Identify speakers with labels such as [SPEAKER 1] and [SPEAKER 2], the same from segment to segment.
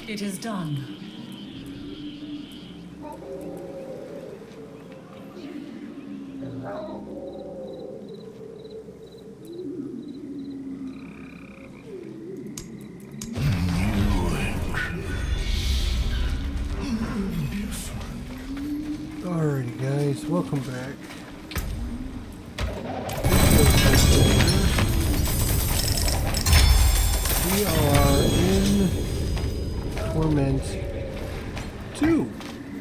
[SPEAKER 1] It is done.
[SPEAKER 2] Alrighty guys, welcome back. We are in Torment 2.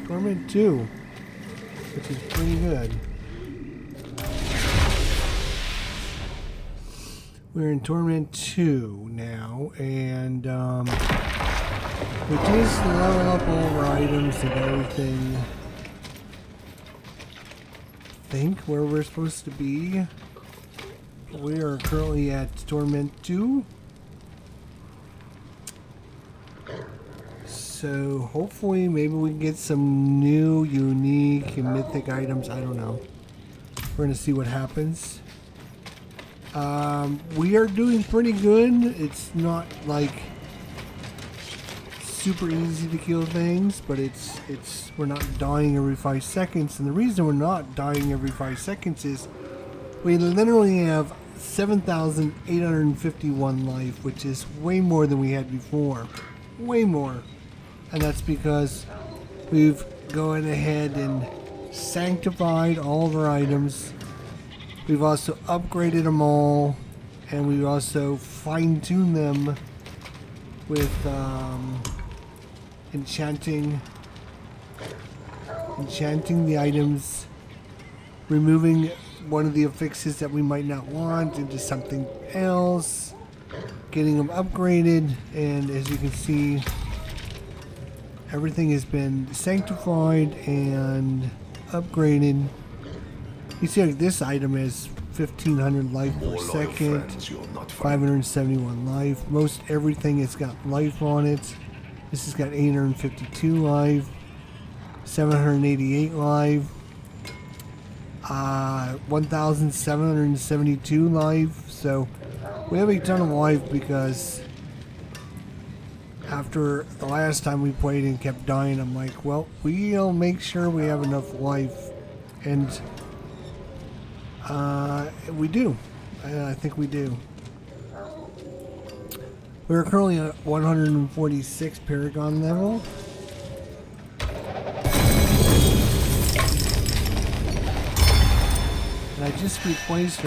[SPEAKER 2] Torment 2, which is pretty good. We're in Torment 2 now, and we just level up all our items and everything. Think where we're supposed to be. We are currently at Torment 2. So hopefully maybe we can get some new, unique, and mythic items. I don't know. We're gonna see what happens. We are doing pretty good. It's not like super easy to kill things, but we're not dying every 5 seconds, and the reason we're not dying every 5 seconds is we literally have 7,851 life, which is way more than we had before. Way more. And that's because we've gone ahead and sanctified all of our items. We've also upgraded them all, and we've also fine-tuned them with enchanting the items, removing one of the affixes that we might not want into something else, getting them upgraded, and as you can see, everything has been sanctified and upgraded. You see, like, this item is 1,500 life per second, 571 life. Most everything has got life on it. This has got 852 life, 788 life, 1,772 life. So we have a ton of life because after the last time we played and kept dying, I'm like, well, we'll make sure we have enough life, and we do. I think we do. We're currently at 146 Paragon level. And I just replaced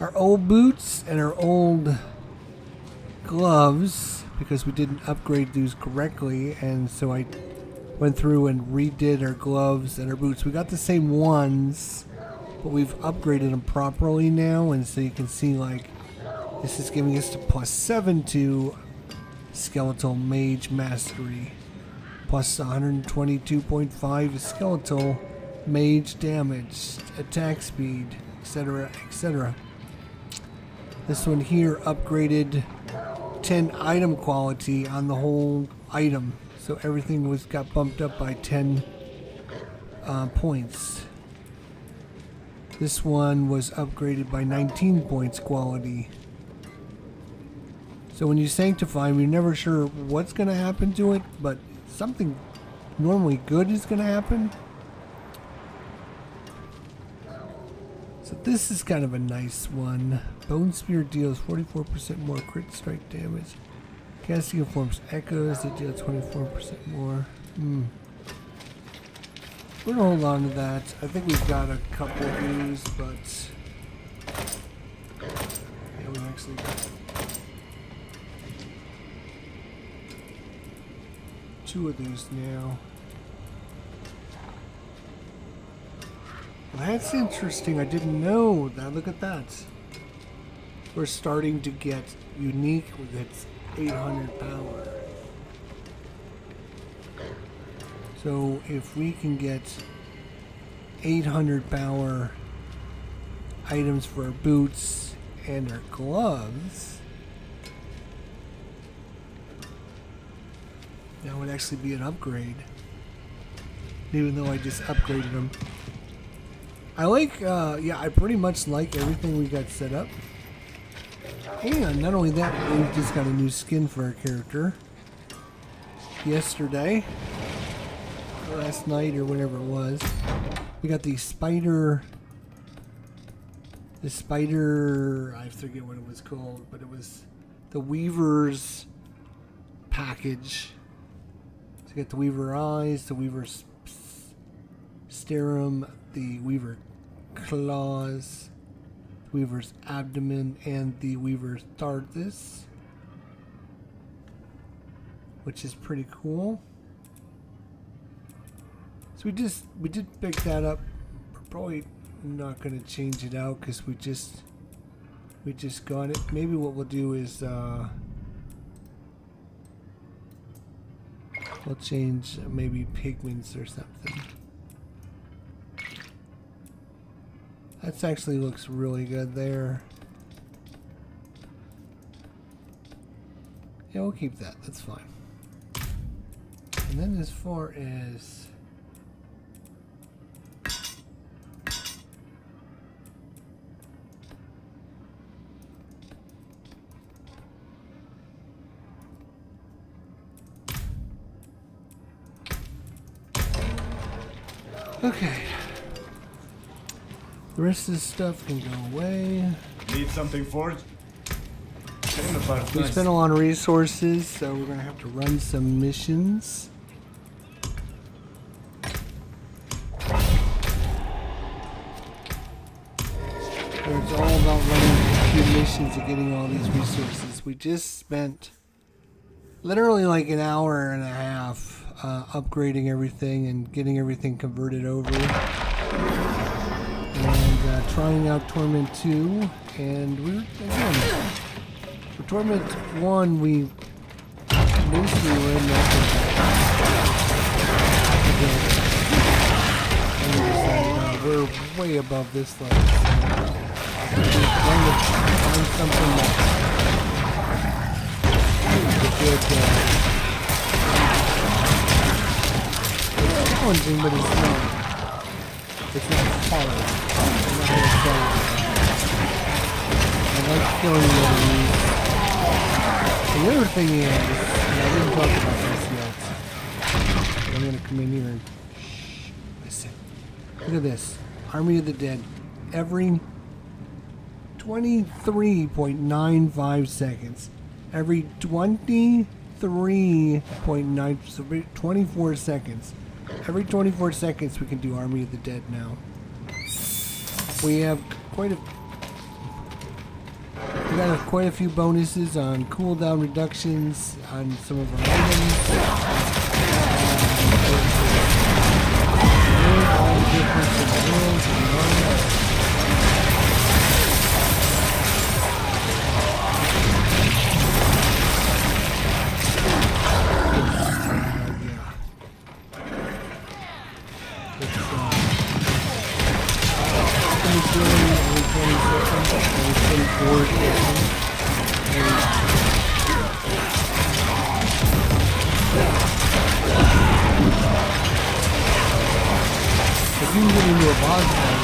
[SPEAKER 2] our old boots and our old gloves because we didn't upgrade those correctly, and so I went through and redid our gloves and our boots. We got the same ones, but we've upgraded them properly now, and so you can see, like, this is giving us the +7 to skeletal mage mastery, plus 122.5 skeletal mage damage, attack speed, etc., etc. This one here upgraded 10 item quality on the whole item, so everything got bumped up by 10 points. This one was upgraded by 19 points quality. So when you sanctify them, you're never sure what's going to happen to it, but something normally good is going to happen. So this is kind of a nice one. Bone Spear deals 44% more crit strike damage. Casting forms echoes, it deals 24% more. We're gonna hold on to that. I think we've got a couple of these, but yeah, we actually got 2 of these now. Well, that's interesting. I didn't know that. Look at that. We're starting to get unique with its 800 power. So if we can get 800 power items for our boots and our gloves, that would actually be an upgrade. Even though I just upgraded them. I like, yeah, I pretty much like everything we got set up. And not only that, we just got a new skin for our character. Yesterday, or last night, or whatever it was, we got the spider, I forget what it was called, but it was the Weaver's package. So you got the Weaver eyes, the Weaver's sternum, the Weaver claws, the Weaver's abdomen, and the Weaver's thyrsus, which is pretty cool. So we did pick that up. We're probably not going to change it out because we just got it. Maybe what we'll do is we'll change maybe pigments or something. That actually looks really good there. Yeah, we'll keep that. That's fine. And then as far as okay. The rest of this stuff can go away.
[SPEAKER 1] Need something forged?
[SPEAKER 2] We spent a lot of resources, so we're going to have to run some missions. It's all about running a few missions and getting all these resources. We just spent literally like an hour and a half upgrading everything and getting everything converted over. And trying out Torment 2. And we're, again, for Torment 1, we basically were in that. We're way above this level. So we're trying to find something that's good. It's challenging, but it's not hard. I like killing the enemies. And the other thing is, and I didn't talk about this yet, but I'm going to come in here and listen. Look at this. Army of the Dead. Every 23.95 seconds. Every 23.9, so 24 seconds. Every 24 seconds we can do Army of the Dead now. We have quite a few bonuses on cooldown reductions on some of our items. All the difference in the worlds and the armor. If you can get into a boss fight,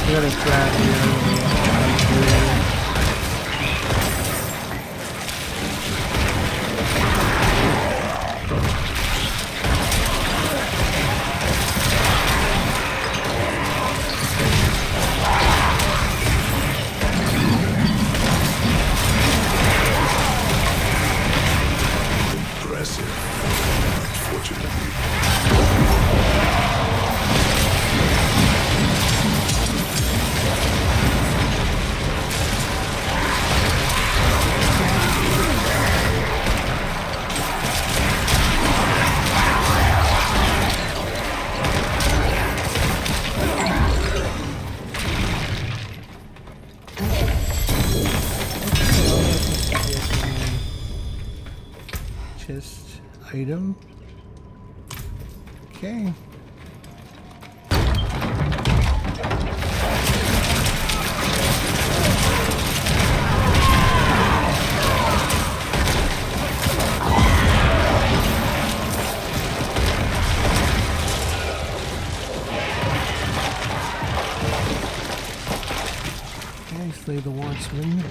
[SPEAKER 2] we got a trap here. Chest item. Okay. play the Watchman.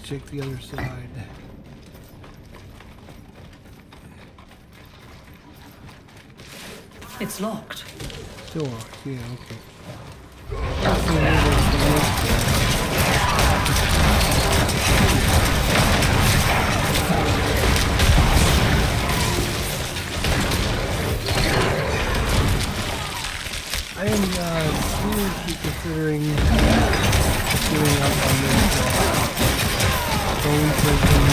[SPEAKER 2] Check the other side.
[SPEAKER 1] It's locked.
[SPEAKER 2] Still locked, yeah, okay. I am seriously considering doing up on this phone prison.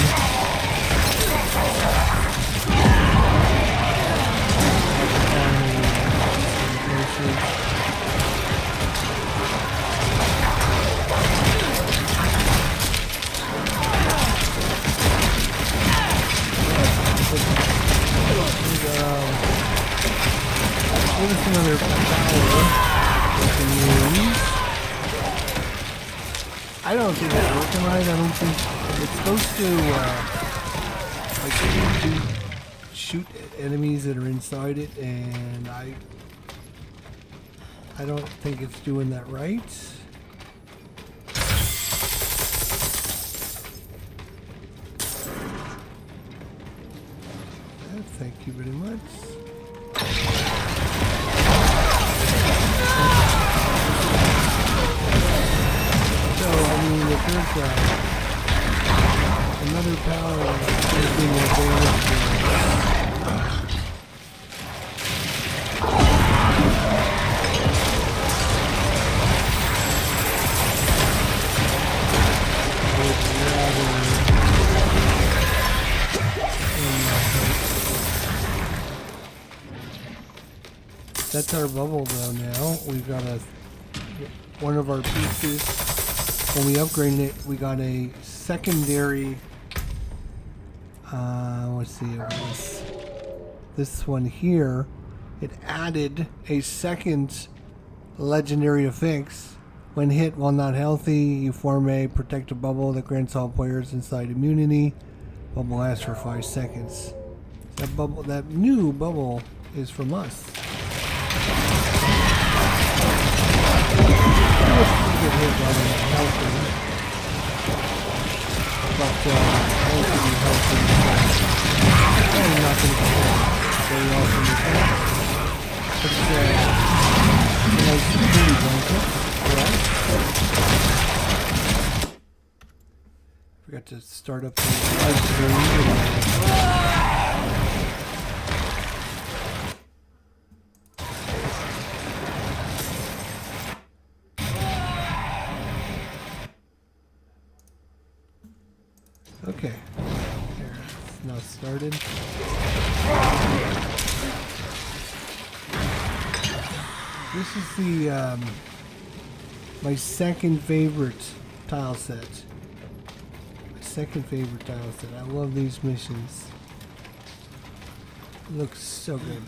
[SPEAKER 2] Give us another power we can use. I don't think it's working right. I don't think it's supposed to like shoot enemies that are inside it, and I don't think it's doing that right. Thank you very much. So, I mean, if there's another power that's going to be more damage That's our bubble though now. We've got one of our pieces. When we upgraded it, we got a secondary, let's see, it was this one here. It added a second legendary affix. When hit while not healthy, you form a protective bubble that grants all players inside immunity. Bubble lasts for 5 seconds. That new bubble is from us. Get hit by the healthy, but healthy, I'm not going to get very often with that. It's a nice pretty blanket, right? Forgot to start up the live stream. Okay, here, it's now started. This is the my second favorite tile set. I love these missions. It looks so good.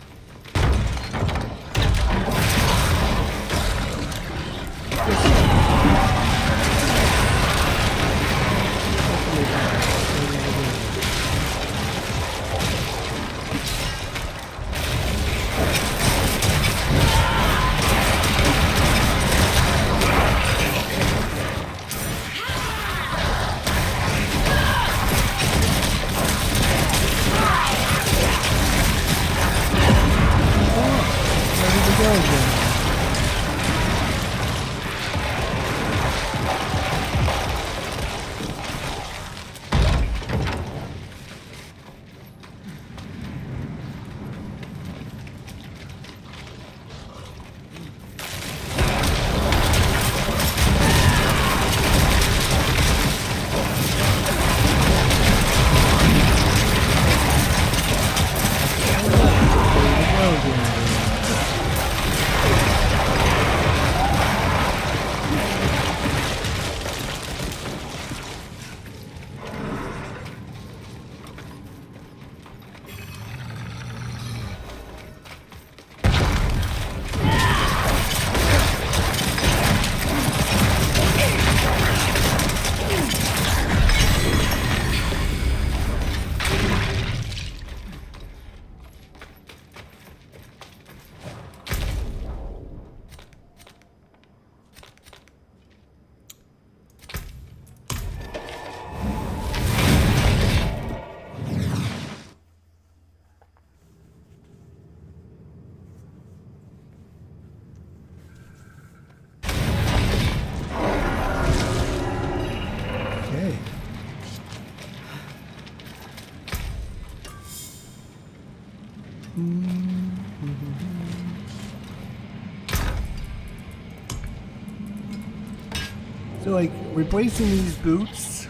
[SPEAKER 2] So like replacing these boots.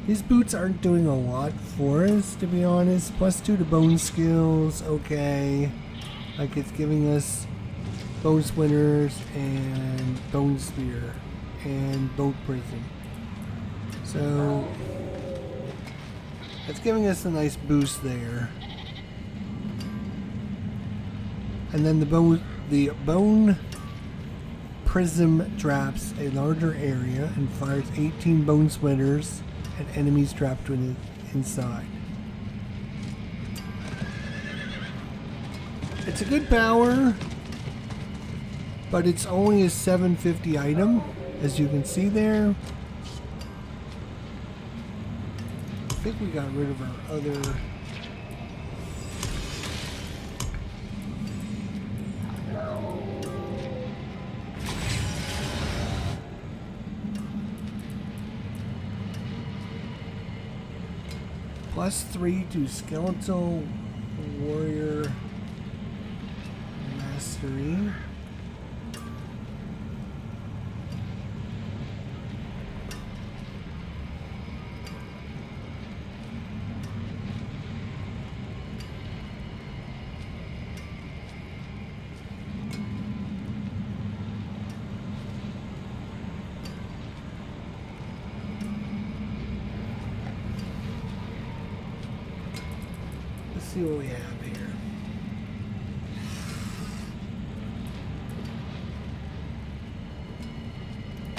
[SPEAKER 2] These boots aren't doing a lot for us, to be honest. +2 to bone skills, okay. Like it's giving us bone splinters and bone spear and bone prism. So that's giving us a nice boost there. And then the bone prism traps a larger area and fires 18 bone splinters at enemies trapped inside. It's a good power, but it's only a 750 item, as you can see there. I think we got rid of our other... +3 to skeletal warrior mastery. See what we have here. I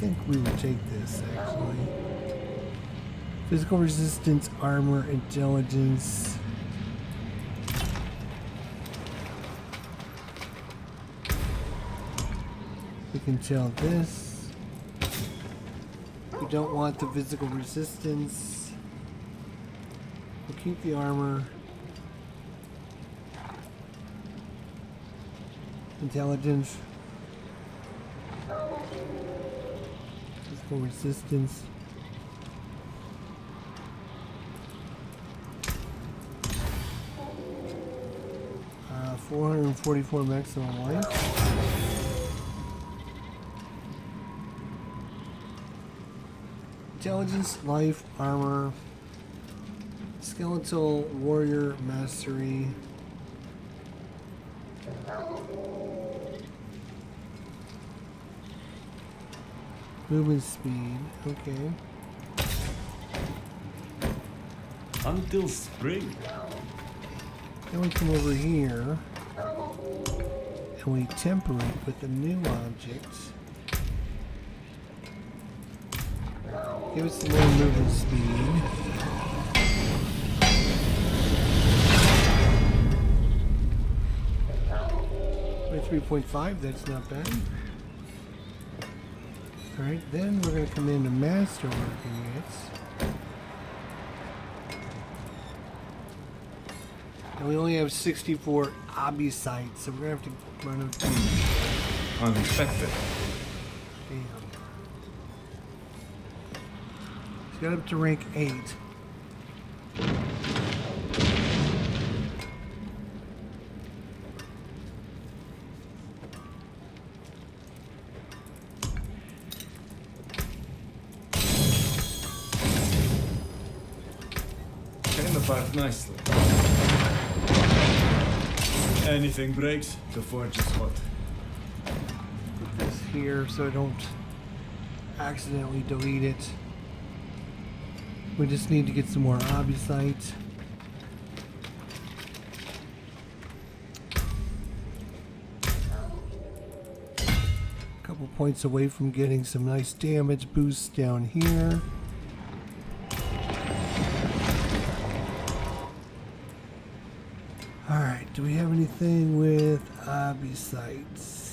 [SPEAKER 2] think we would take this actually. Physical resistance, armor, intelligence. We can tell this. We don't want the physical resistance. We'll keep the armor. Intelligence. Physical resistance. Uh, 444 maximum life. Intelligence, life, armor, skeletal warrior mastery. Movement speed, okay.
[SPEAKER 1] Until spring.
[SPEAKER 2] Then we come over here and we temper it with a new object. Give us some more movement speed. By 3.5, that's not bad. Alright, then we're going to come into masterworking units. And we only have 64 obby sites, so we're going to have to run them through.
[SPEAKER 1] Unexpected.
[SPEAKER 2] Damn. It's got up to rank 8.
[SPEAKER 1] Apart nicely. Anything breaks, the forge is hot.
[SPEAKER 2] Put this here so I don't accidentally delete it. We just need to get some more obby sites. A couple points away from getting some nice damage boosts down here. Alright, do we have anything with obby sites?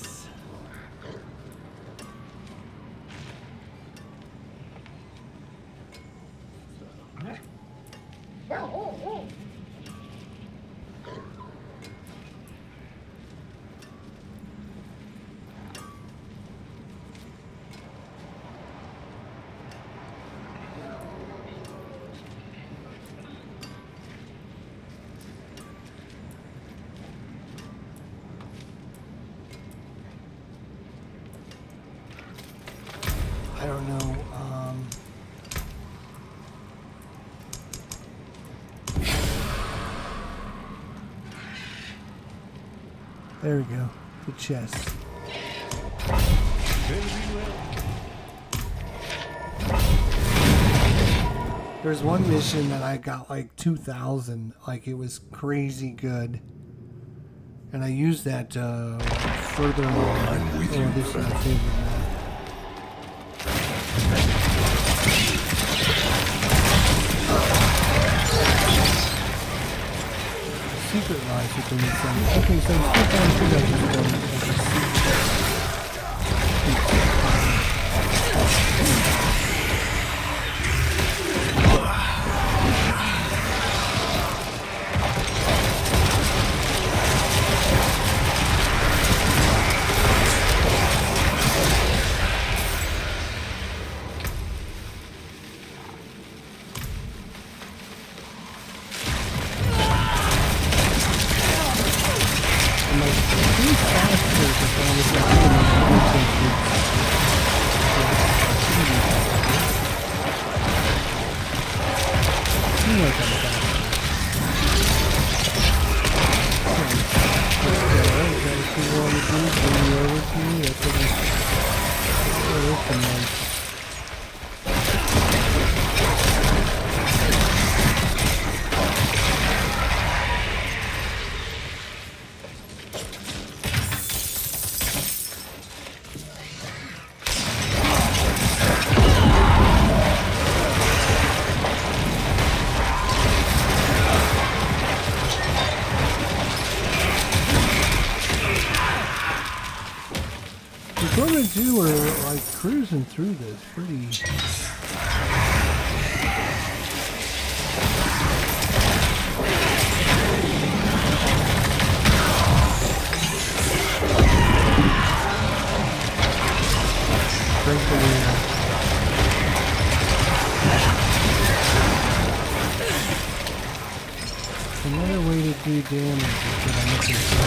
[SPEAKER 2] I don't know. There we go. The chest. There's one mission that I got like 2,000. Like it was crazy good. And I used that further on.
[SPEAKER 3] I'm with you,
[SPEAKER 2] This is my
[SPEAKER 3] friend.
[SPEAKER 2] favorite map. Secret lies within the sun. Okay, so it's still trying to figure out this one as a secret. We're like cruising through this pretty. Another way to do damage is what I'm looking for.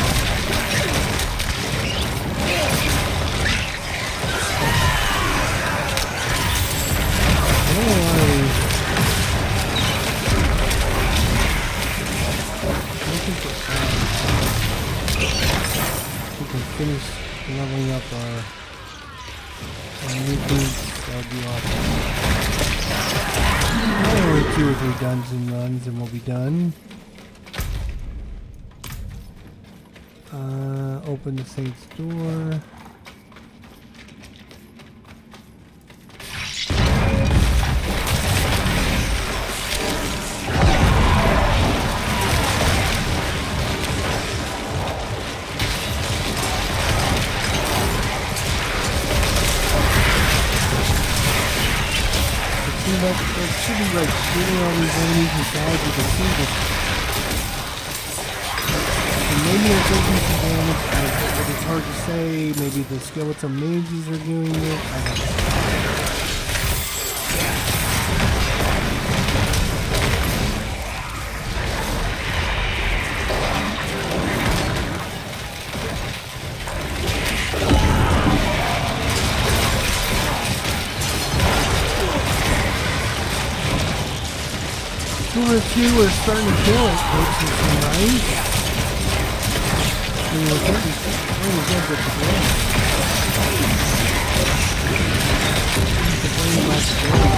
[SPEAKER 2] We can finish leveling up our new boots. That would be awesome. Only 2 or 3 dungeon runs and we'll be done. Open the Saint's door. It should be like shooting all these enemies inside. You can see this. And maybe it does do some damage, but it's hard to say. Maybe the skeleton mages are doing it. I don't know. Two or two are starting to kill it, which is nice. I mean, we're getting really good with the blade. The blade last blade.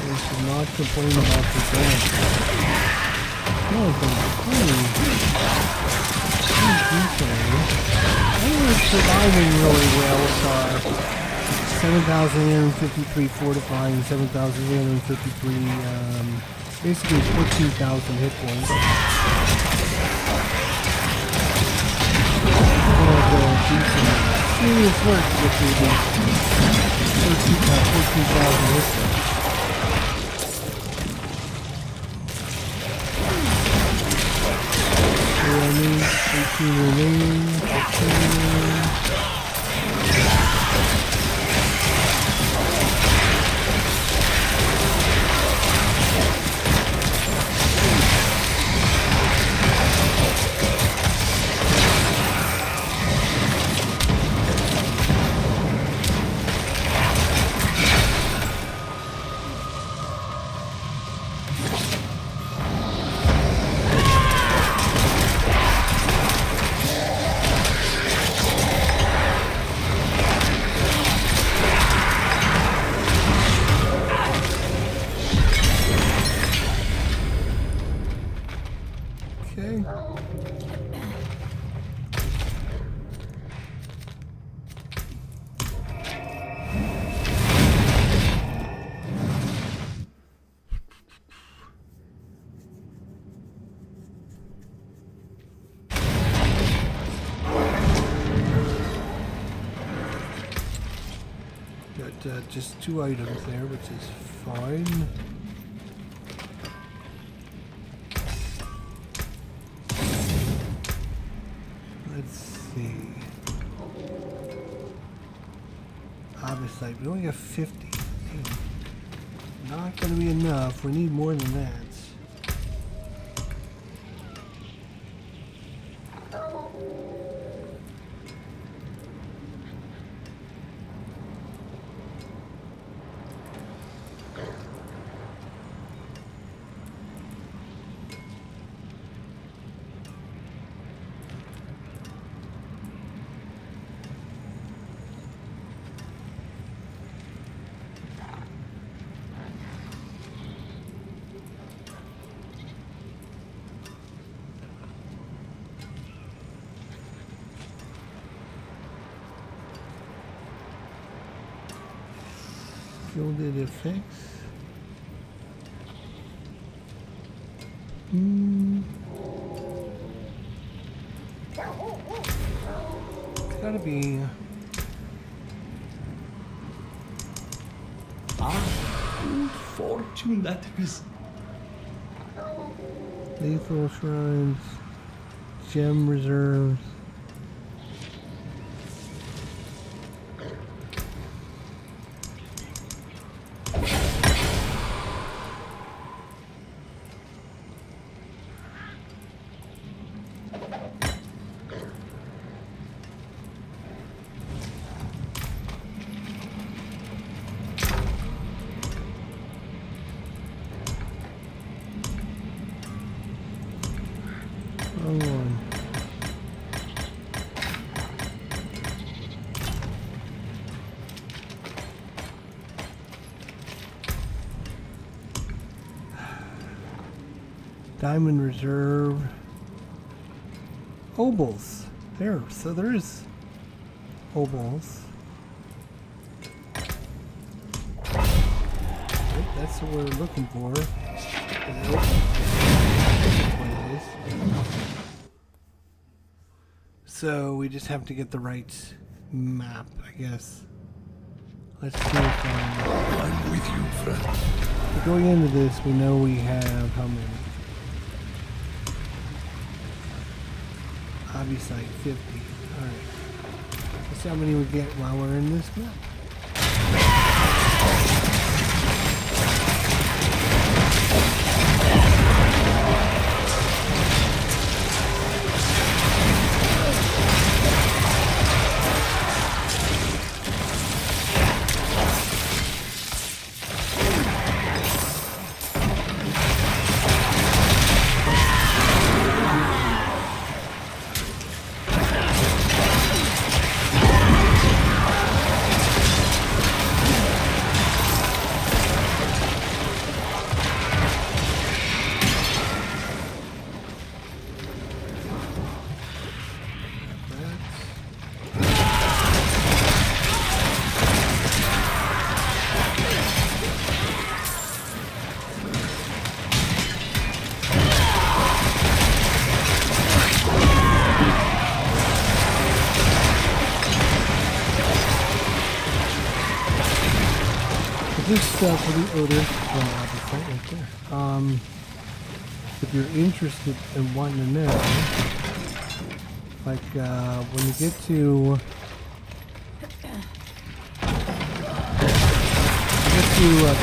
[SPEAKER 2] We should not complain about the damage. No, it's been we're surviving really well so 7,853 fortifying, 7,853, basically 14,000 hit points. We're going to do some serious work to get through these 14,000 hit points. 18 remaining, 15. Okay. Got just 2 items there, which is fine. Let's see. Obviously, we only got 50. Not going to be enough. We need more than that. Gilded effects. It's gotta be.
[SPEAKER 1] Good fortune that is.
[SPEAKER 2] Lethal shrines, gem reserves. Diamond reserve. Obols. There. So there is obols. Right, that's what we're looking for. So we just have to get the right map, I guess. Let's see if
[SPEAKER 3] I'm with you, friend.
[SPEAKER 2] going into this, we know we have how many? Hobby site 50. Alright. Let's see how many we get while we're in this map. Just for the odor, right there. If you're interested in wanting to know, like when you get to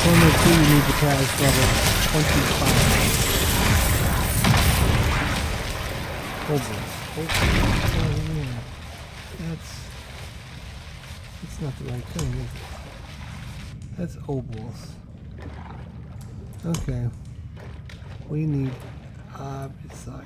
[SPEAKER 2] corner 2, you need to pass level 25. Oh yeah. That's not the right thing, is it? That's obols. Okay. We need opposite.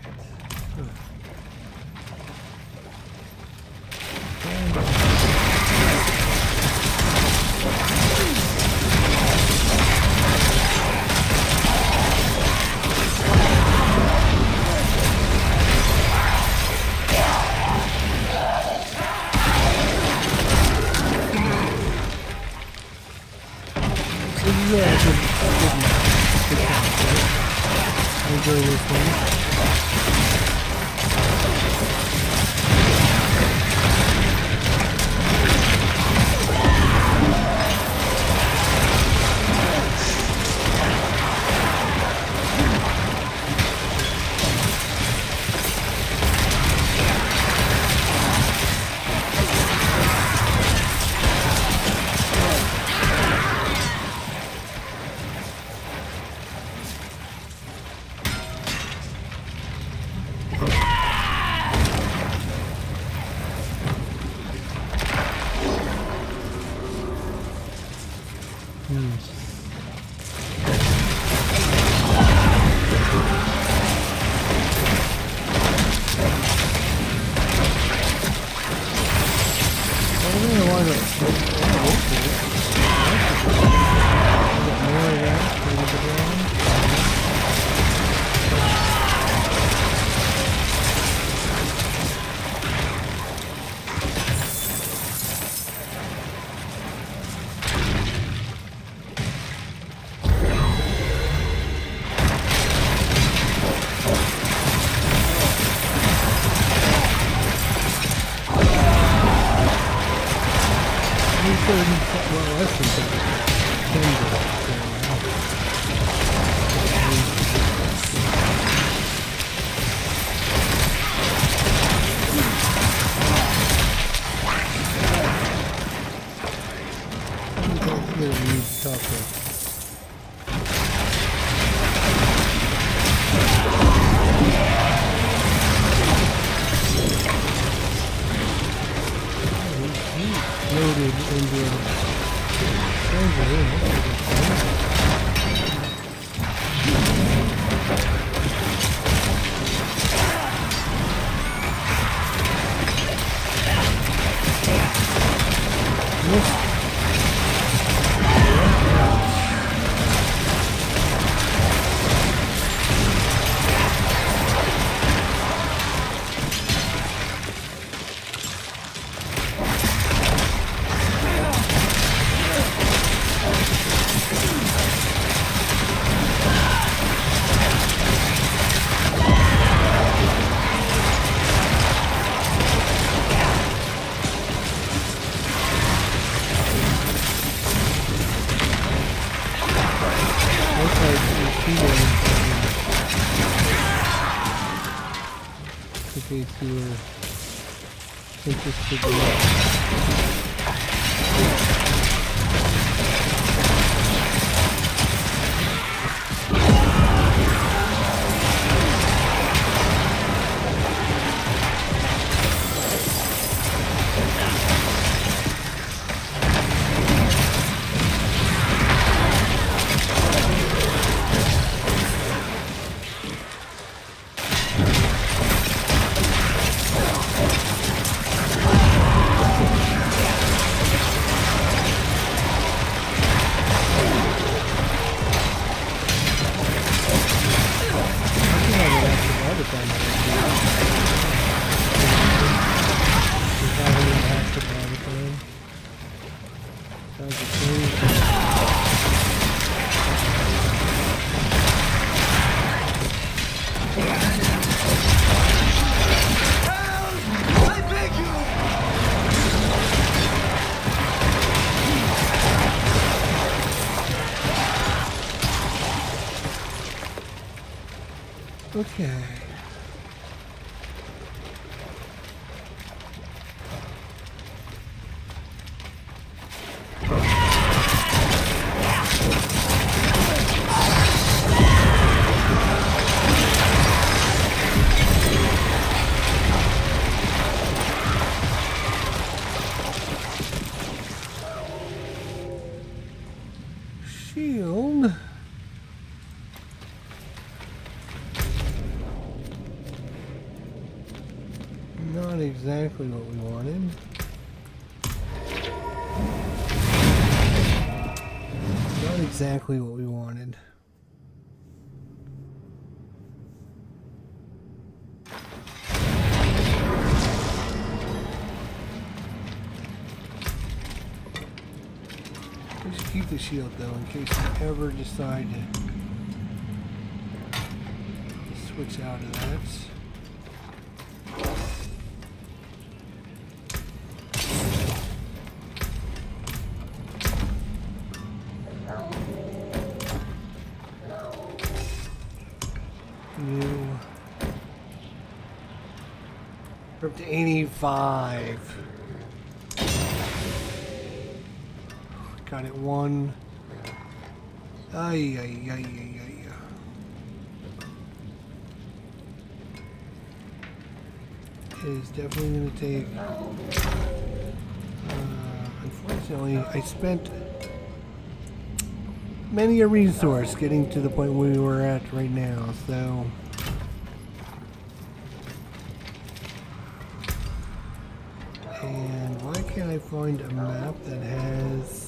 [SPEAKER 2] In case you were interested in that. Okay. Shield. Not exactly what we wanted. Not exactly what we wanted. Just keep the shield though in case you ever decide to switch out of that. New. We're up to 85. Got it one. Ay, ay, ay, ay, ay. It is definitely going to take... unfortunately, I spent many a resource getting to the point where we were at right now, so... And why can't I find a map that has...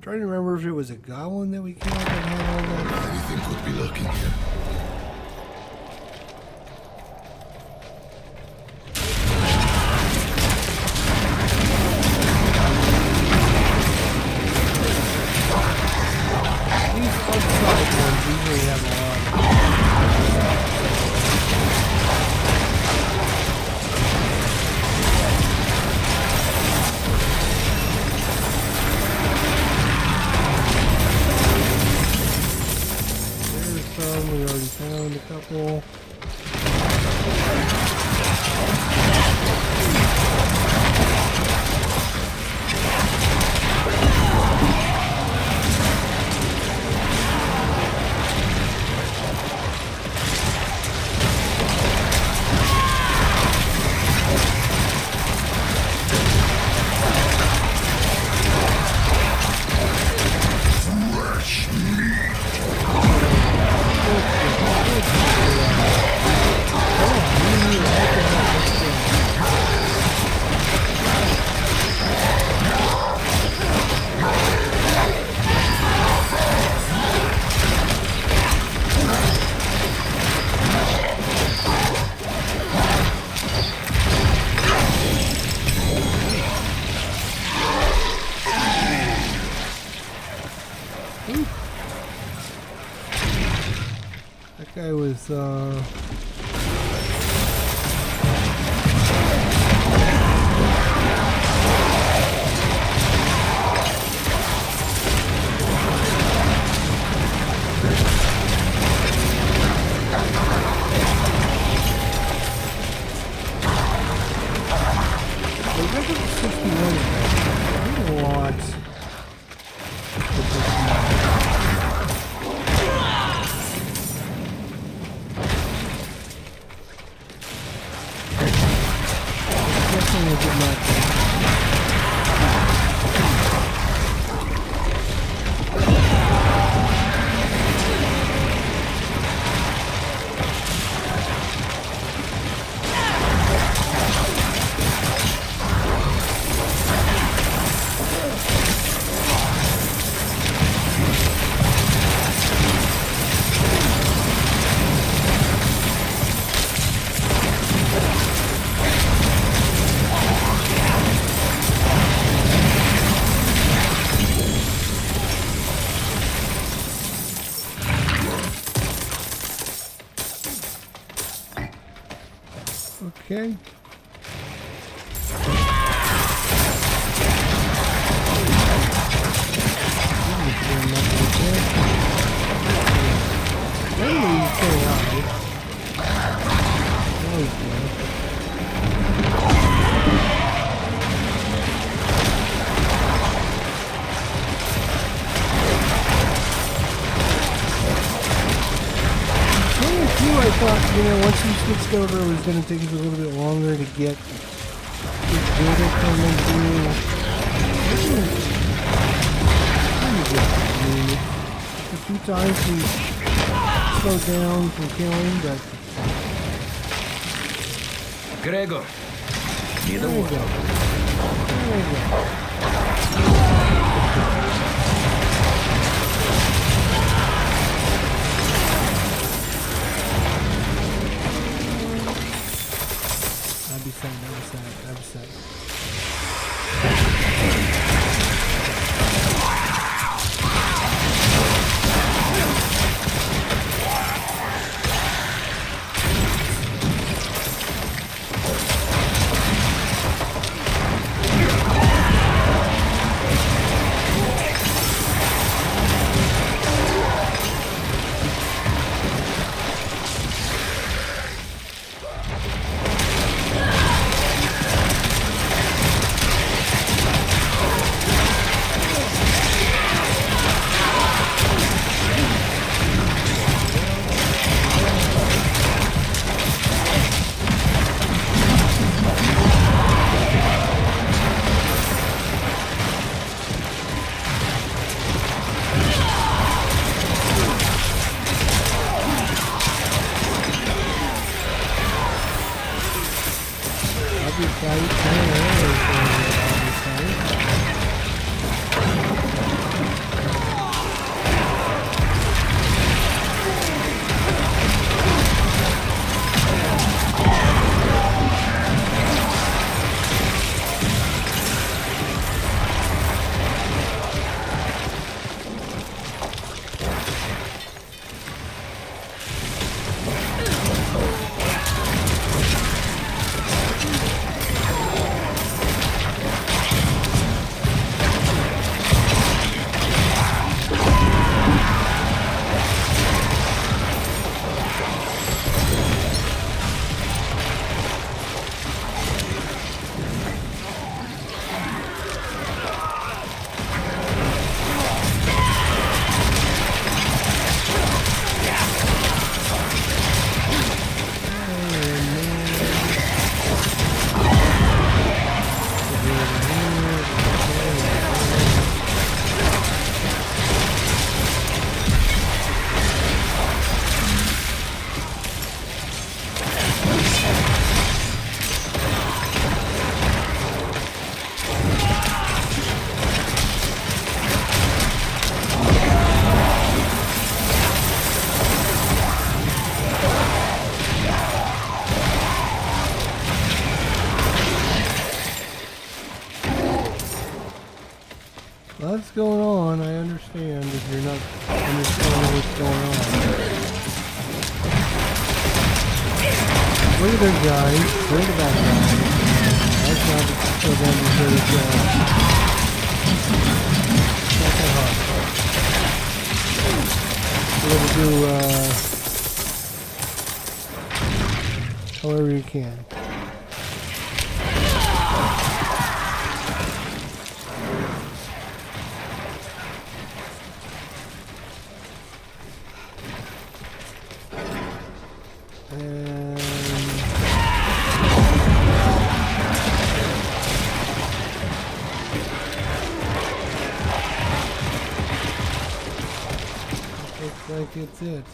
[SPEAKER 2] Trying to remember if it was a goblin that we killed that had all that.
[SPEAKER 3] Anything could be lurking here.
[SPEAKER 2] These outside ones usually have a lot of... We already found a couple. That guy was, okay. I thought, you know, once we switched over, it was going to take us a little bit longer to get good at coming through. I mean, a few times we slowed down from killing, but
[SPEAKER 1] Gregor, need a
[SPEAKER 2] there we
[SPEAKER 1] word.
[SPEAKER 2] go. There we go. I'd be sad, I'd be sad. What's going on? I understand if you're not understanding what's going on. Look at those guys. They're the bad guys. That's not for them to do the job. Not that hard. We're going to do, however you can. Like it's it.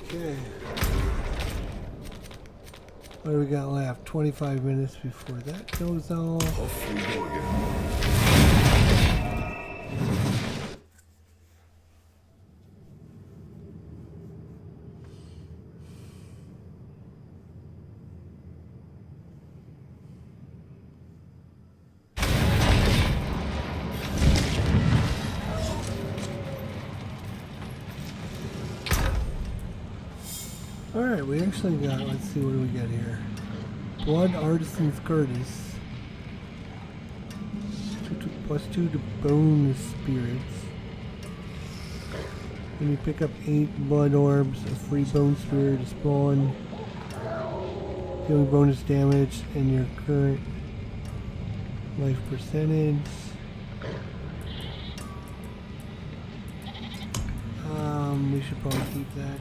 [SPEAKER 2] Okay. What do we got left? 25 minutes before that goes off.
[SPEAKER 3] Off we go again.
[SPEAKER 2] Alright, we actually got, let's see, what do we got here? Blood Artisan's Curtis. +2 to bone spirits. When you pick up 8 blood orbs, a free bone spirit is spawned. Dealing bonus damage and your current life percentage. We should probably keep that.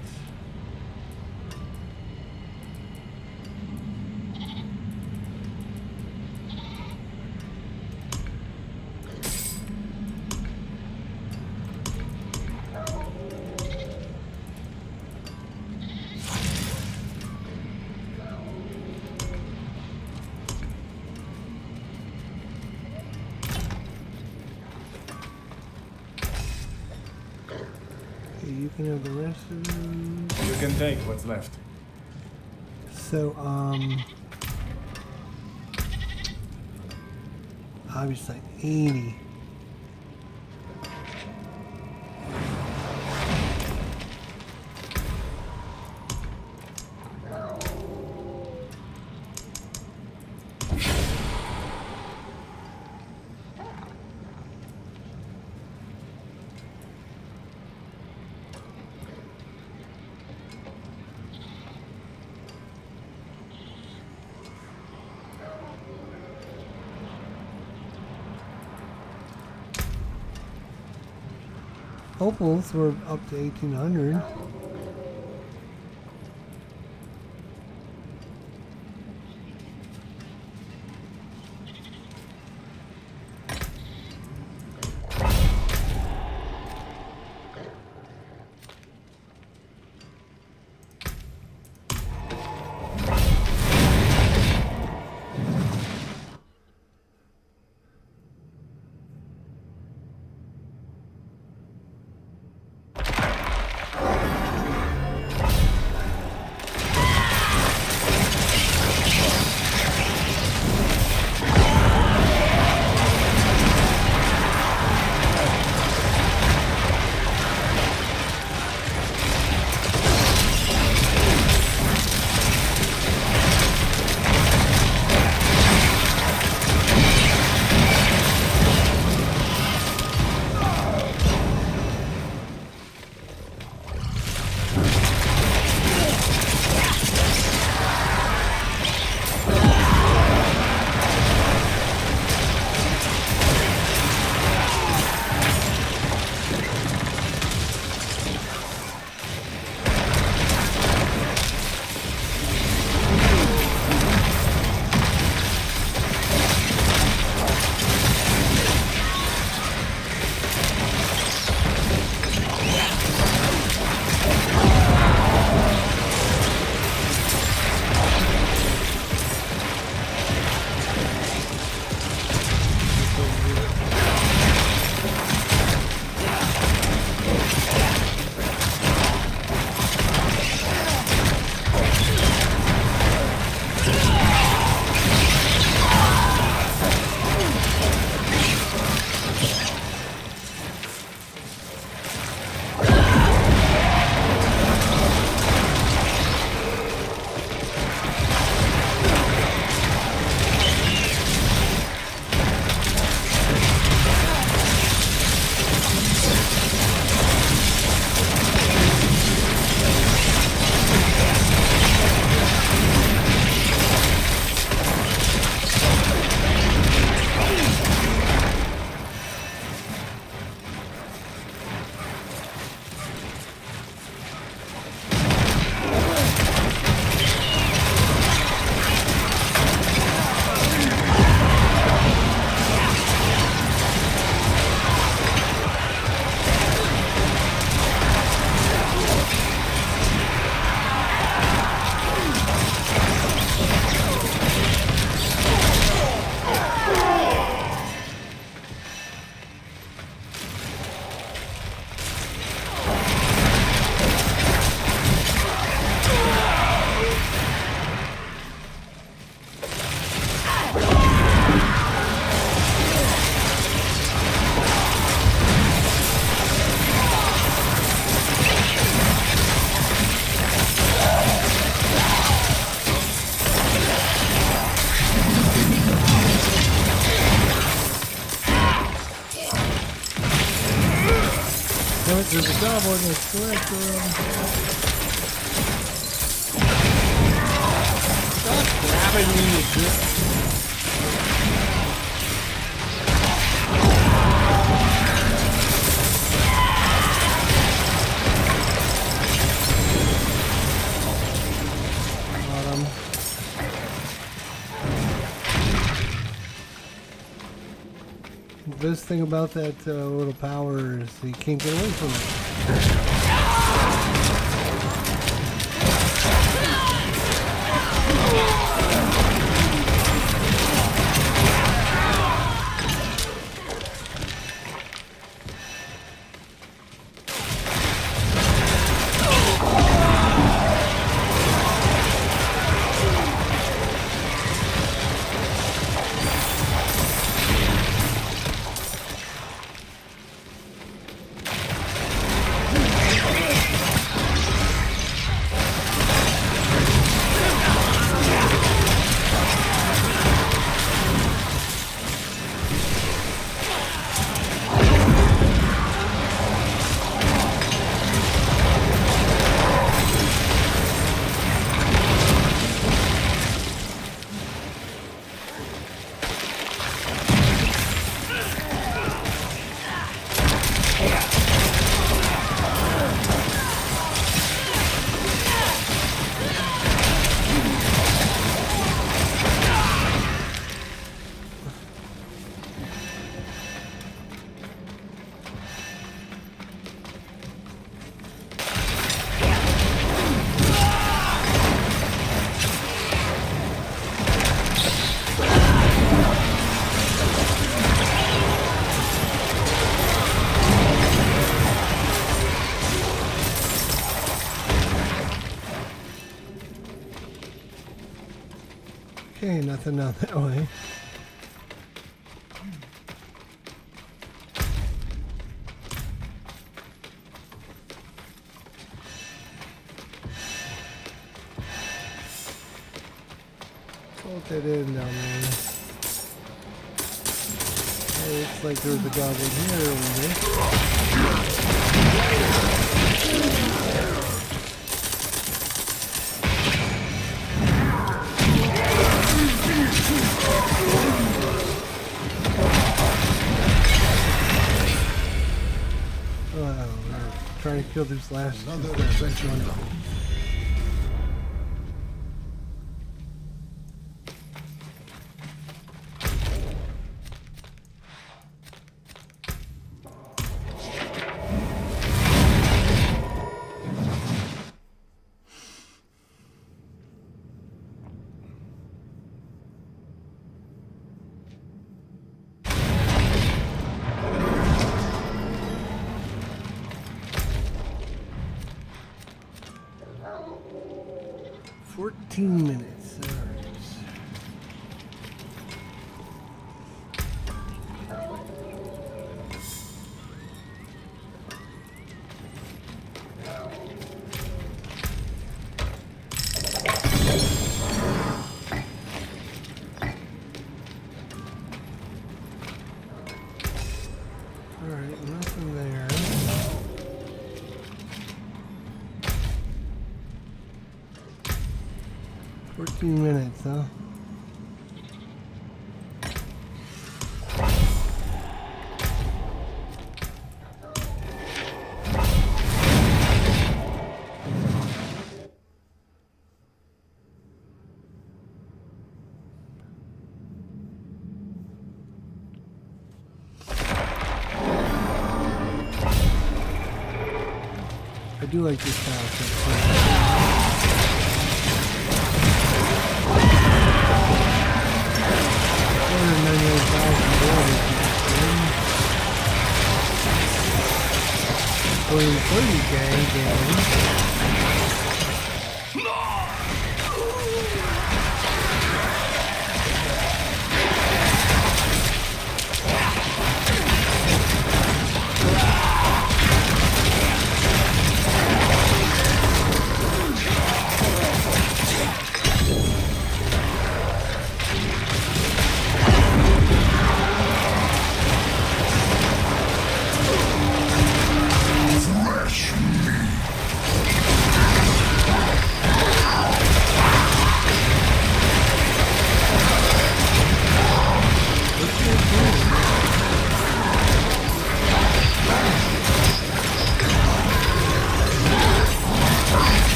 [SPEAKER 2] You know, the rest of them.
[SPEAKER 4] You can take what's left.
[SPEAKER 2] So, obviously 80. Opals were up to 1800. There's a goblin that's collecting them. Stop grabbing me, you jerk. The best thing about that little power is you can't get away from it. Okay, nothing down that way. Bolt that in down there. Oh, looks like there's a goblin here over there. Trying to kill this last
[SPEAKER 3] Another adventure done.
[SPEAKER 2] Minutes. All right. All right, nothing there. 14 minutes, huh? I do like this house.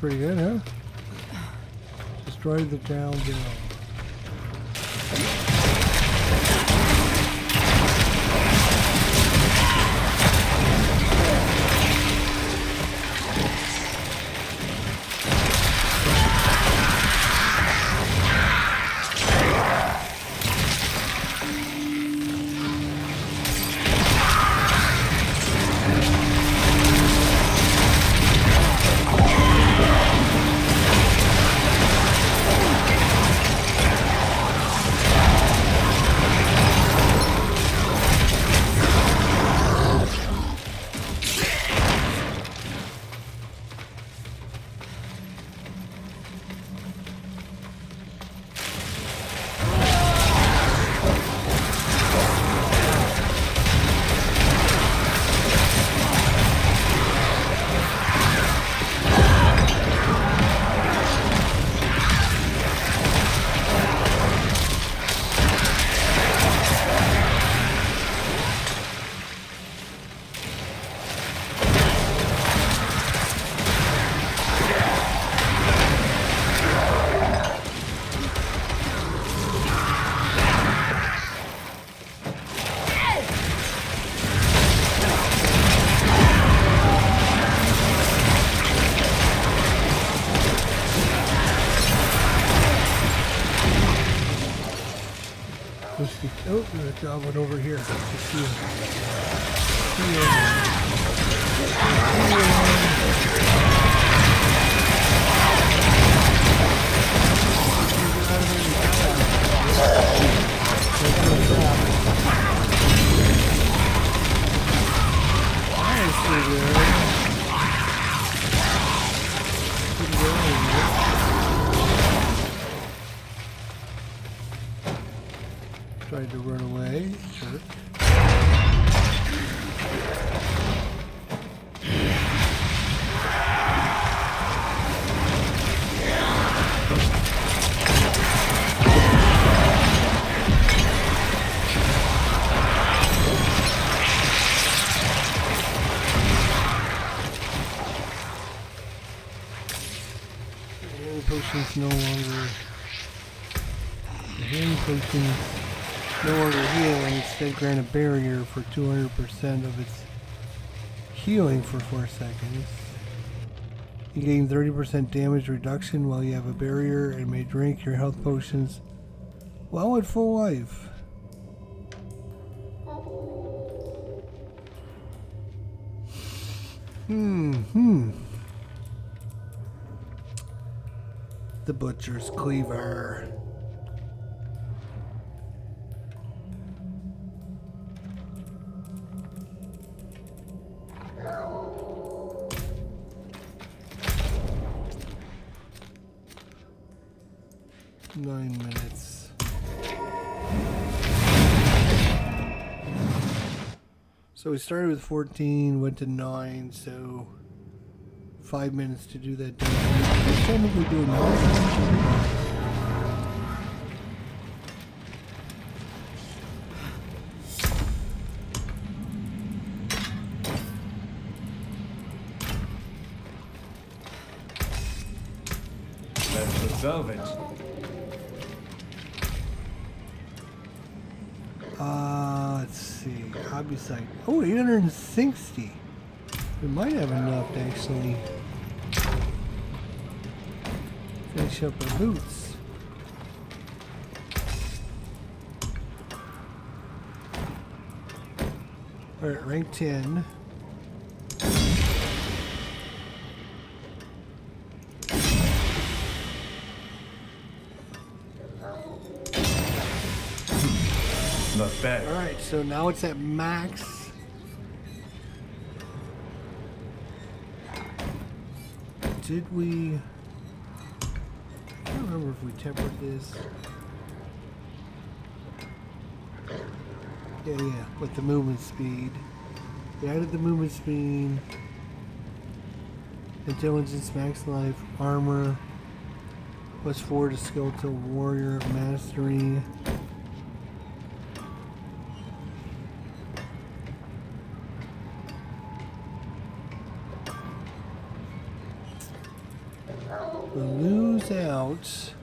[SPEAKER 2] Pretty good, huh? Destroy the town bill. Oh, there's a goblin over here. Let's see him. Tried to run away. Sure. Healing potions no longer. The healing potions no longer heal, and instead grant a barrier for 200% of its healing for 4 seconds. You gain 30% damage reduction while you have a barrier and may drink your health potions while at full life. The Butcher's Cleaver. Nine minutes. So we started with 14, went to 9, so 5 minutes to do that. Let's technically do another.
[SPEAKER 1] Let's resolve it.
[SPEAKER 2] Let's see. Hobby site. Oh, 860. We might have enough to actually finish up our boots. Alright, rank 10.
[SPEAKER 1] Not bad.
[SPEAKER 2] Alright, so now it's at max. Did we... I can't remember if we tempered this. Yeah, with the movement speed. We added the movement speed. Intelligence, max life, armor. +4 to skeletal warrior, mastery. We'll lose out. See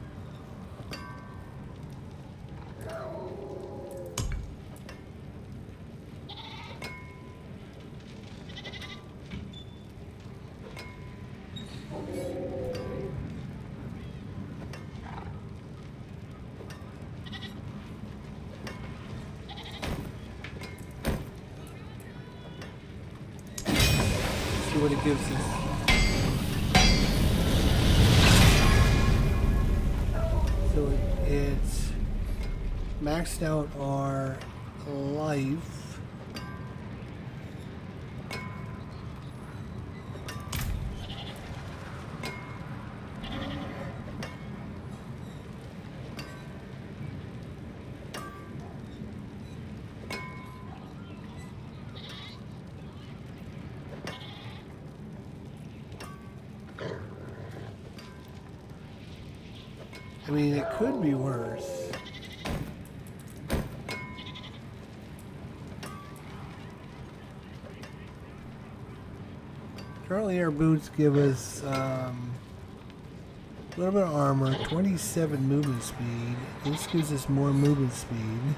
[SPEAKER 2] what it gives us. So it's maxed out our life. I mean, it could be worse. Currently our boots give us a little bit of armor, 27 movement speed. This gives us more movement speed.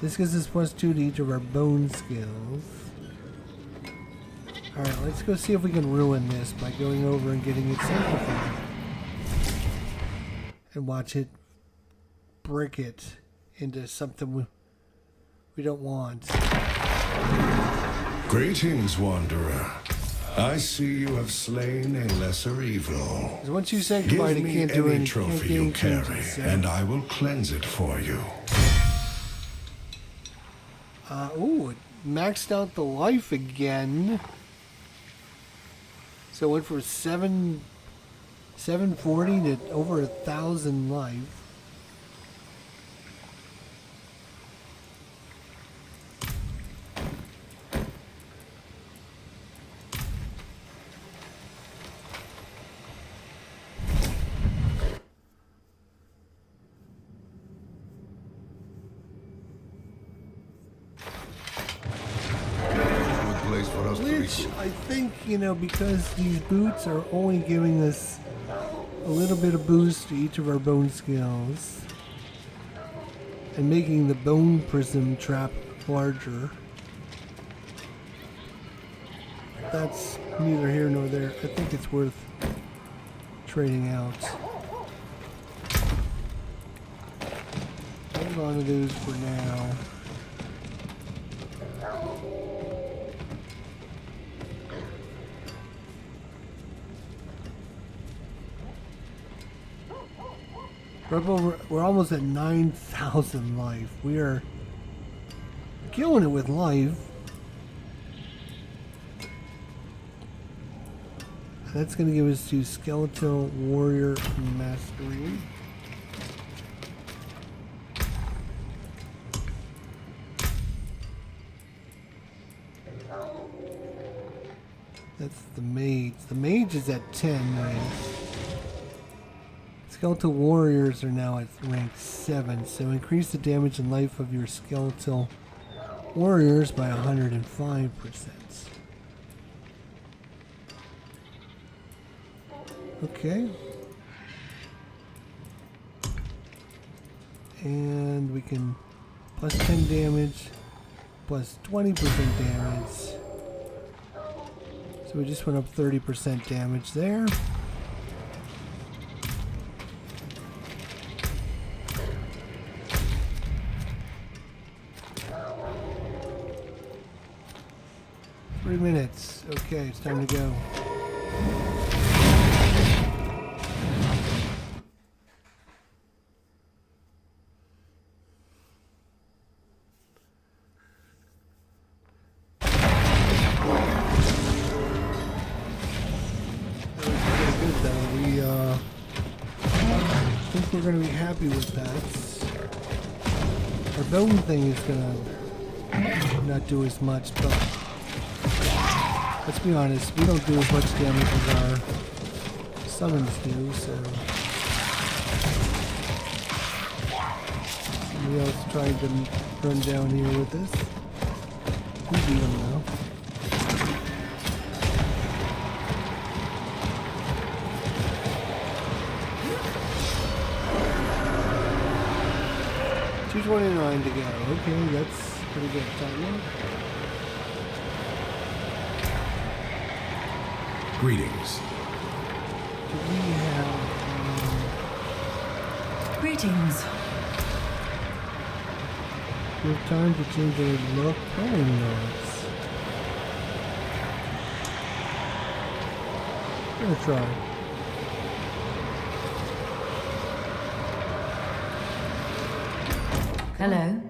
[SPEAKER 2] This gives us +2 to each of our bone skills. Alright, let's go see if we can ruin this by going over and getting it simplified. And watch it brick it into something we don't want.
[SPEAKER 3] Greetings, Wanderer. I see you have slain a lesser evil.
[SPEAKER 2] Because once you say
[SPEAKER 3] Give
[SPEAKER 2] goodbye, it
[SPEAKER 3] me
[SPEAKER 2] can't do
[SPEAKER 3] any
[SPEAKER 2] any
[SPEAKER 3] trophy you carry,
[SPEAKER 2] changes, so.
[SPEAKER 3] and I will cleanse it for you.
[SPEAKER 2] Ooh, it maxed out the life again. So it went from 740 to over 1,000 life.
[SPEAKER 3] Place for us to
[SPEAKER 2] Which I think, you know, because these boots are only giving us a little bit of boost to each of our bone skills and making the bone prism trap larger. That's neither here nor there. I think it's worth trading out. Hold on to those for now. We're almost at 9,000 life. We are killing it with life. That's going to give us to Skeletal Warrior Mastery. That's the mage. The mage is at 10 rank. Skeletal Warriors are now at rank 7, so increase the damage and life of your Skeletal Warriors by 105%. Okay. And we can plus 10 damage, plus 20% damage. So we just went up 30% damage there. Minutes. Okay, it's time to go. That was pretty good though. I think we're going to be happy with that. Our bone thing is going to not do as much, but let's be honest, we don't do as much damage as our summons do, so somebody else trying to run down here with this. We beat him now. $229 to go. Okay, that's pretty good timing.
[SPEAKER 3] Greetings.
[SPEAKER 2] Do we have
[SPEAKER 4] Greetings.
[SPEAKER 2] we have time to change our look? Probably not. I'm gonna try.
[SPEAKER 4] Hello.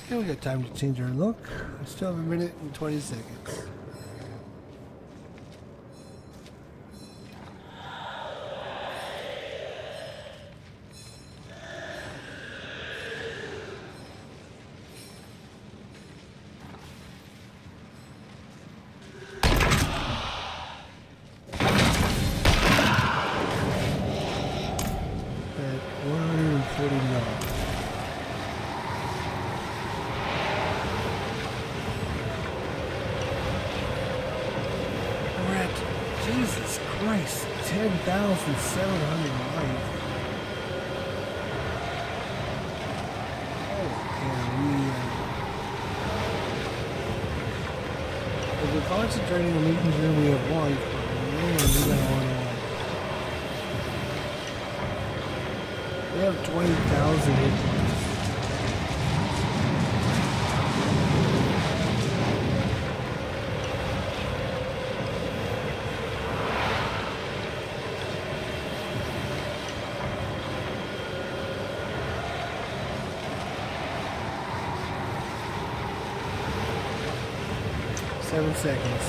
[SPEAKER 2] Okay, we got time to change our look. We still have a minute and 20 seconds. At 100 Jesus Christ, 10,700 life. If we're concentrating on making sure we have life, but man, we got a lot of life. We have 20,000 hit points. Seconds.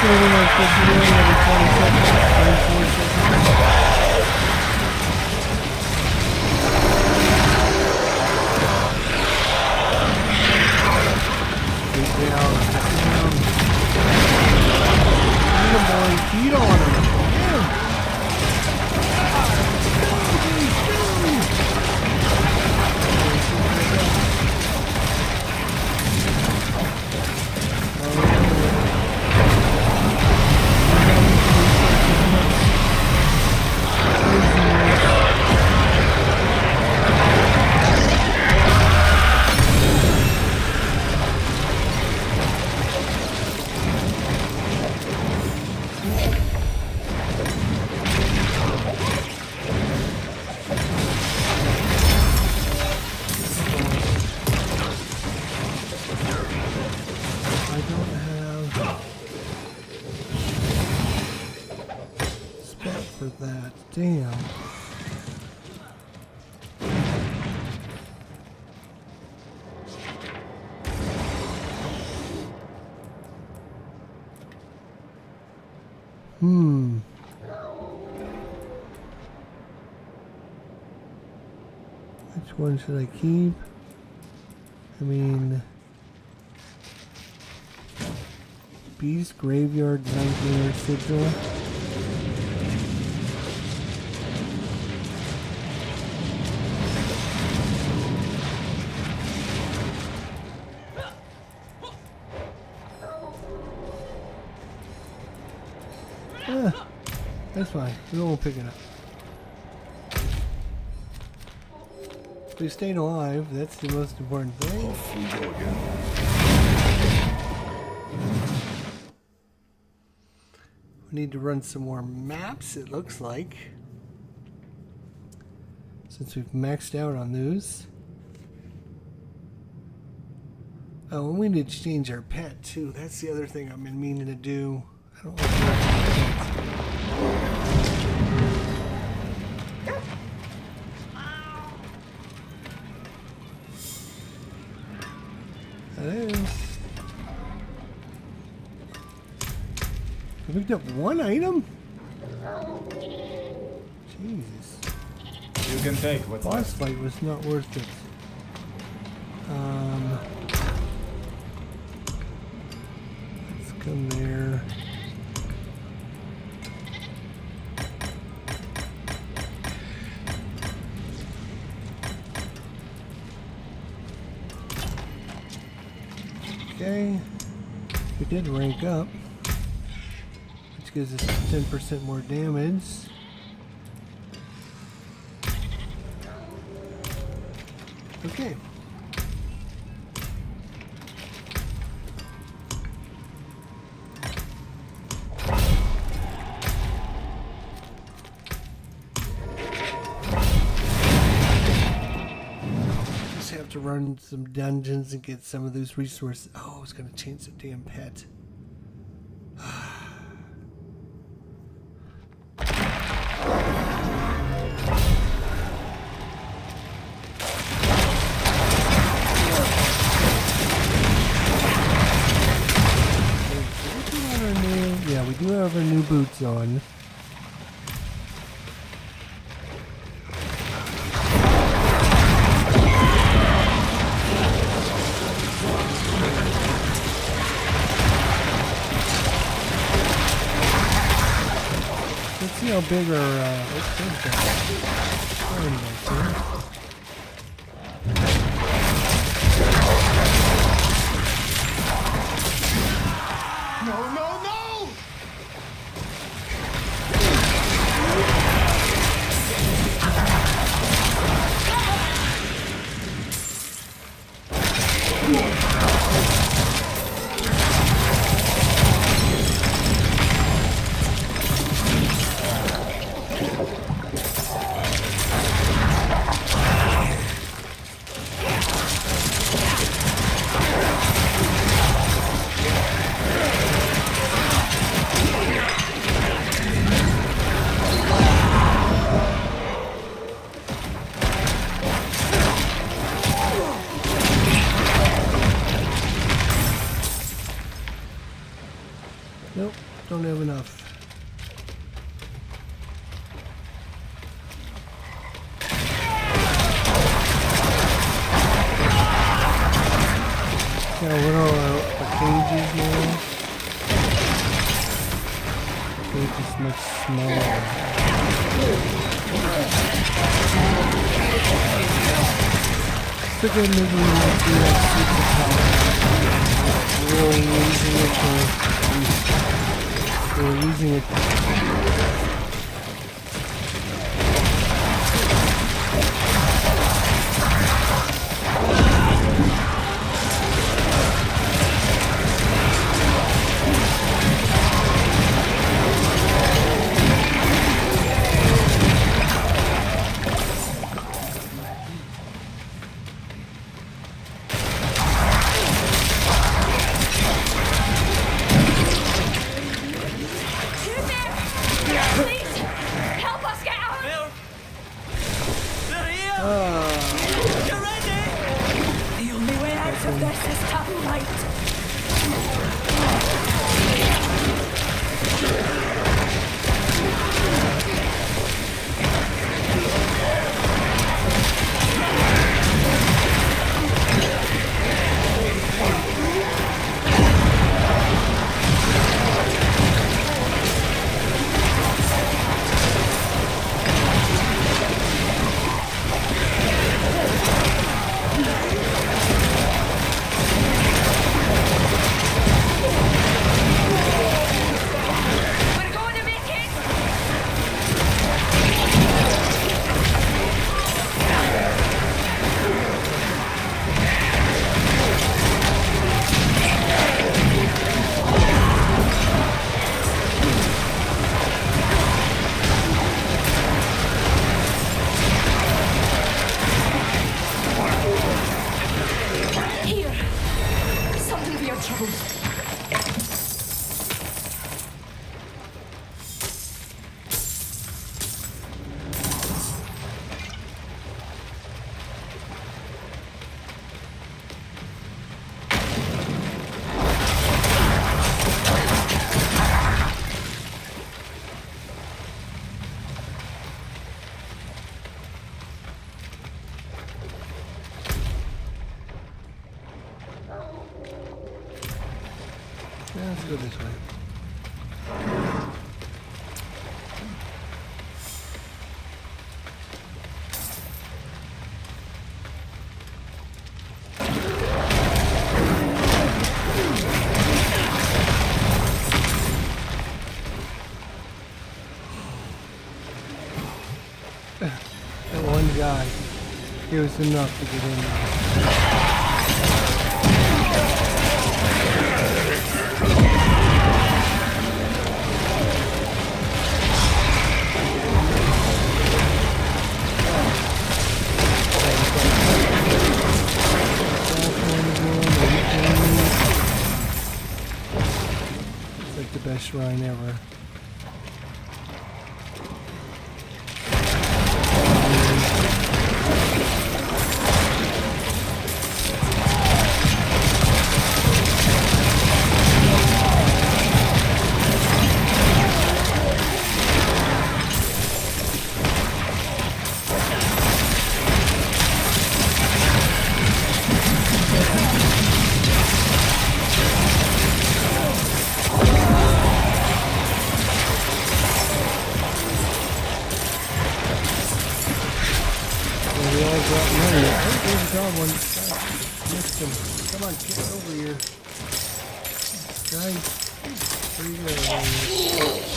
[SPEAKER 2] Calculating our flexibility every 20 seconds, 24 seconds. Get down, get down. Feed him, boy, feed on him. Damn. Which one should I keep? I mean, Beast Graveyard Nightmare Sigil. That's fine. We won't pick it up. We stayed alive. That's the most important thing.
[SPEAKER 3] Off we go again.
[SPEAKER 2] We need to run some more maps, it looks like. Since we've maxed out on those. Oh, and we need to change our pet too. That's the other thing I've been meaning to do. I don't like that. Hello. I picked up one item? Jesus.
[SPEAKER 1] You can take what's
[SPEAKER 2] Boss
[SPEAKER 1] left.
[SPEAKER 2] fight was not worth it. Let's come there. Okay. We did rank up, which gives us 10% more damage. Okay. Just have to run some dungeons and get some of those resources. Oh, I was gonna change the damn pet. Yeah, we do have our new boots on. Let's see how big our
[SPEAKER 1] No, no, no!
[SPEAKER 2] Nope, don't have enough. Yeah, what are our cages now? Cage is much smaller. Still good, maybe we might do that superpower. Really using it for... We're using it.
[SPEAKER 4] Please
[SPEAKER 2] Yeah, let's go this way. That one guy, he was enough to get in there. It's like the best shrine ever. Come on, get over here. Guys, where you going?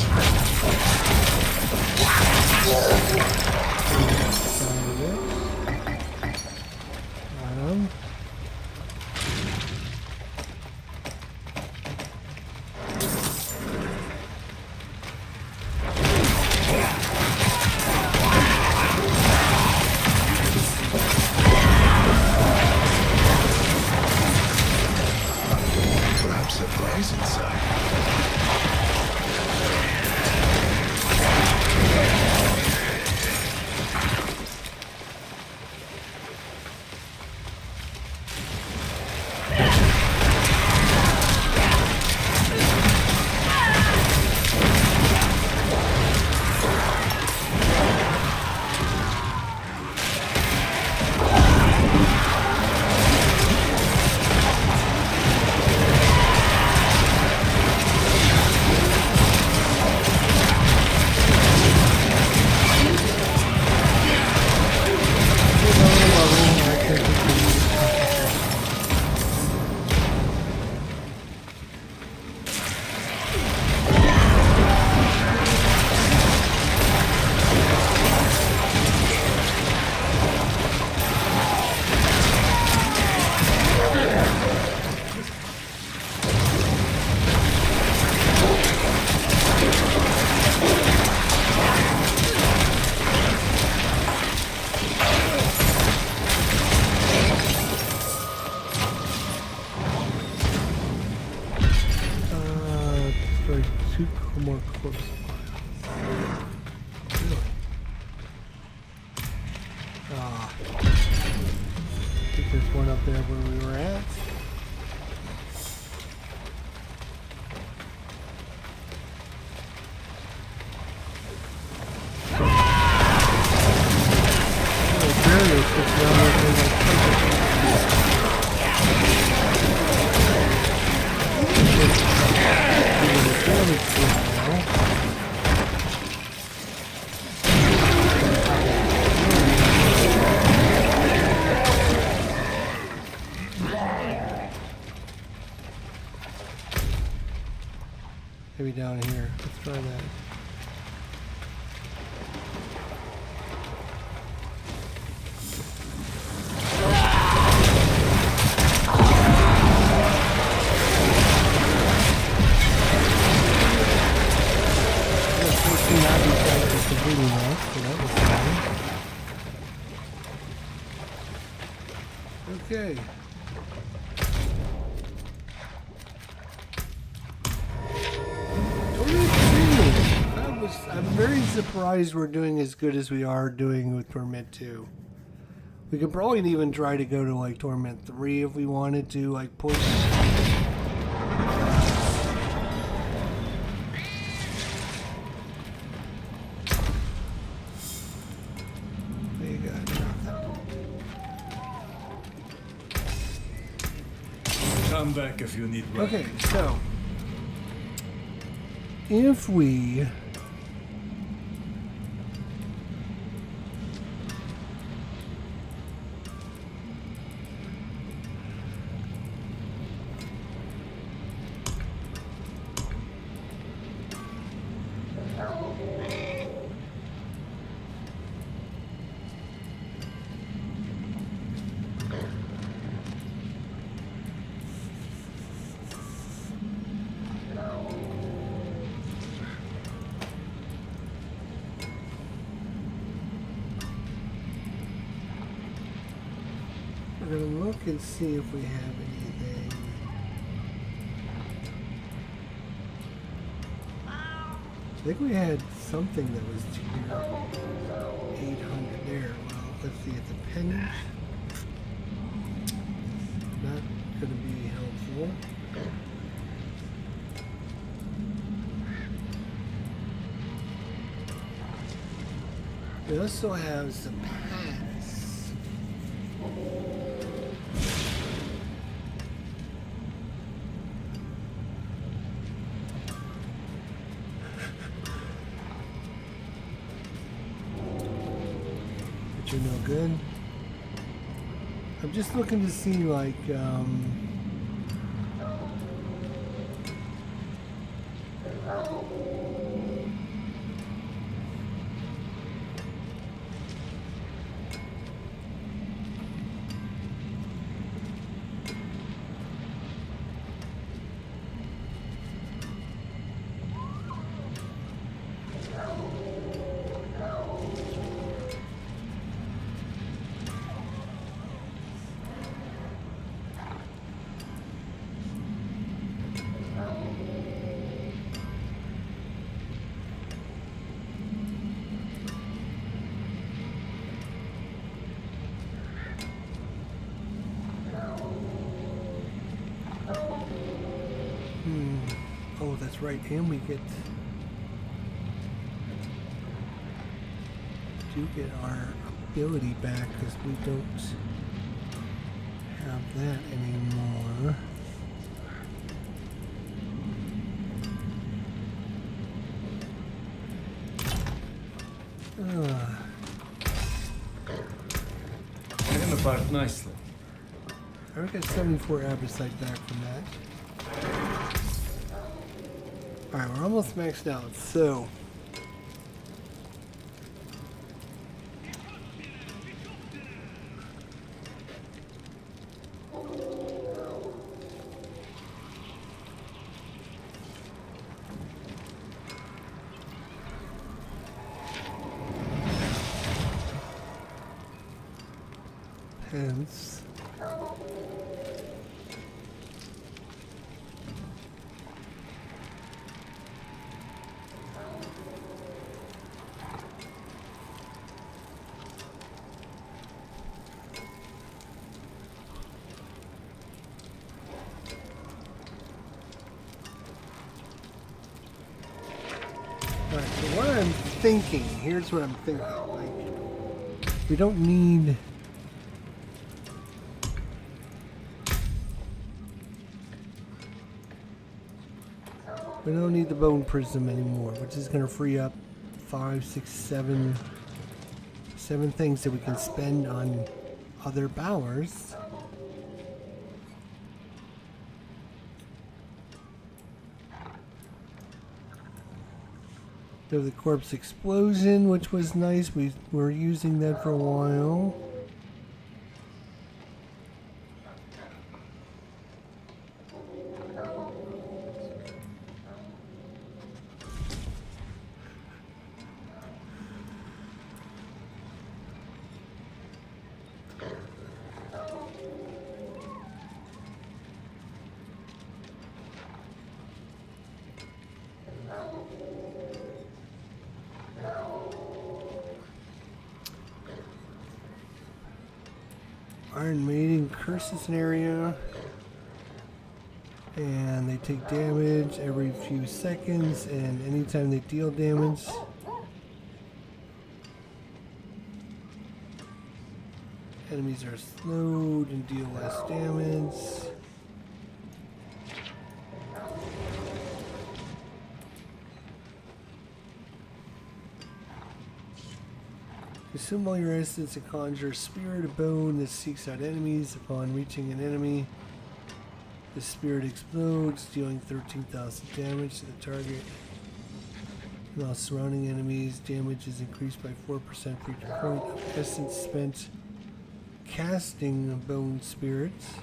[SPEAKER 2] Two more corpse piles. Really? I think there's one up there where we were at. Maybe down here. Let's try that. Okay. I'm very surprised we're doing as good as we are doing with Torment 2. We could probably even try to go to like Torment 3 if we wanted to, like push. There you go.
[SPEAKER 1] Come back if you need work.
[SPEAKER 2] Okay, so if we we're going to look and see if we have anything. I think we had something that was tier 800 there. Well, let's see, it's a penny. Not going to be helpful. We also have some hats. But you're no good. I'm just looking to see, like, oh, that's right, and we do get our ability back because we don't have that anymore.
[SPEAKER 1] Hit him apart nicely.
[SPEAKER 2] I got 74 abysite back from that. Alright, we're almost maxed out, so hence alright, so what I'm thinking, here's what I'm thinking, like, we don't need the bone prism anymore, which is going to free up 5, 6, 7 things that we can spend on other powers. So the corpse explosion, which was nice. We were using that for a while. Iron Maiden curses an area, and they take damage every few seconds, and anytime they deal damage, enemies are slowed and deal less damage. Consume all your essence and conjure a spirit of bone that seeks out enemies. Upon reaching an enemy, the spirit explodes, dealing 13,000 damage to the target. While surrounding enemies, damage is increased by 4% for each point of essence spent casting bone spirits.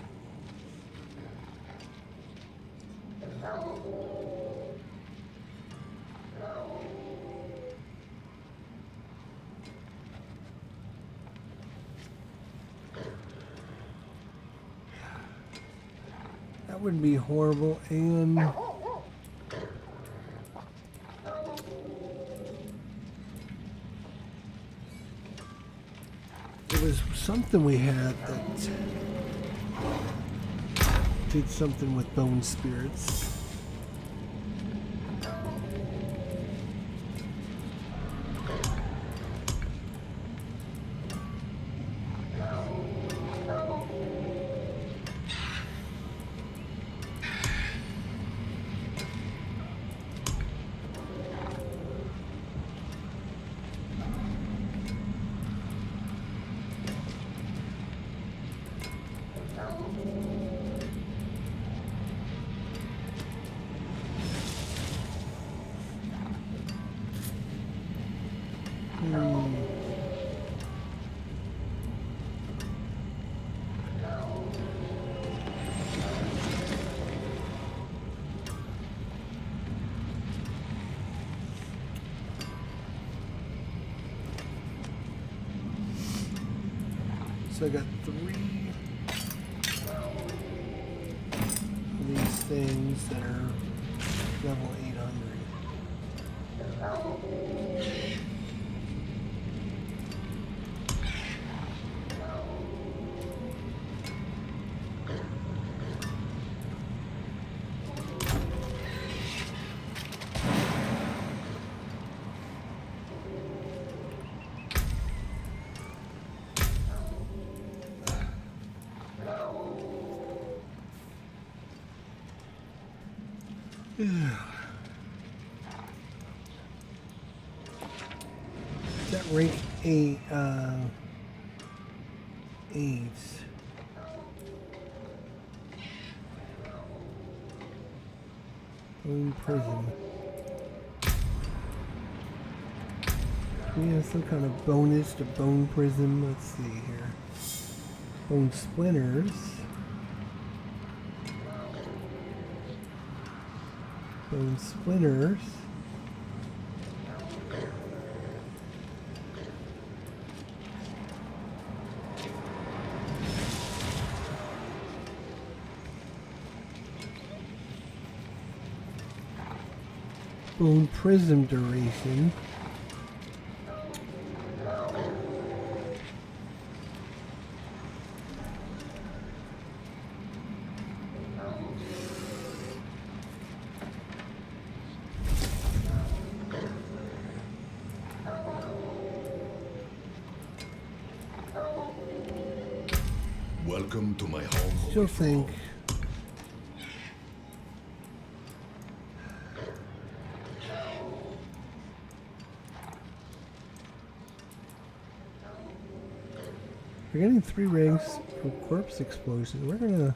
[SPEAKER 2] That wouldn't be horrible, and there was something we had that did something with bone spirits. So I got 3 of these things that are level 800. That rank 8, 8. Bone Prism. We have some kind of bonus to Bone Prism. Let's see here. Bone Splinters. Bone Splinters. Bone Prism duration.
[SPEAKER 3] Welcome to my home.
[SPEAKER 2] Still think we're getting 3 ranks from corpse explosion. We're gonna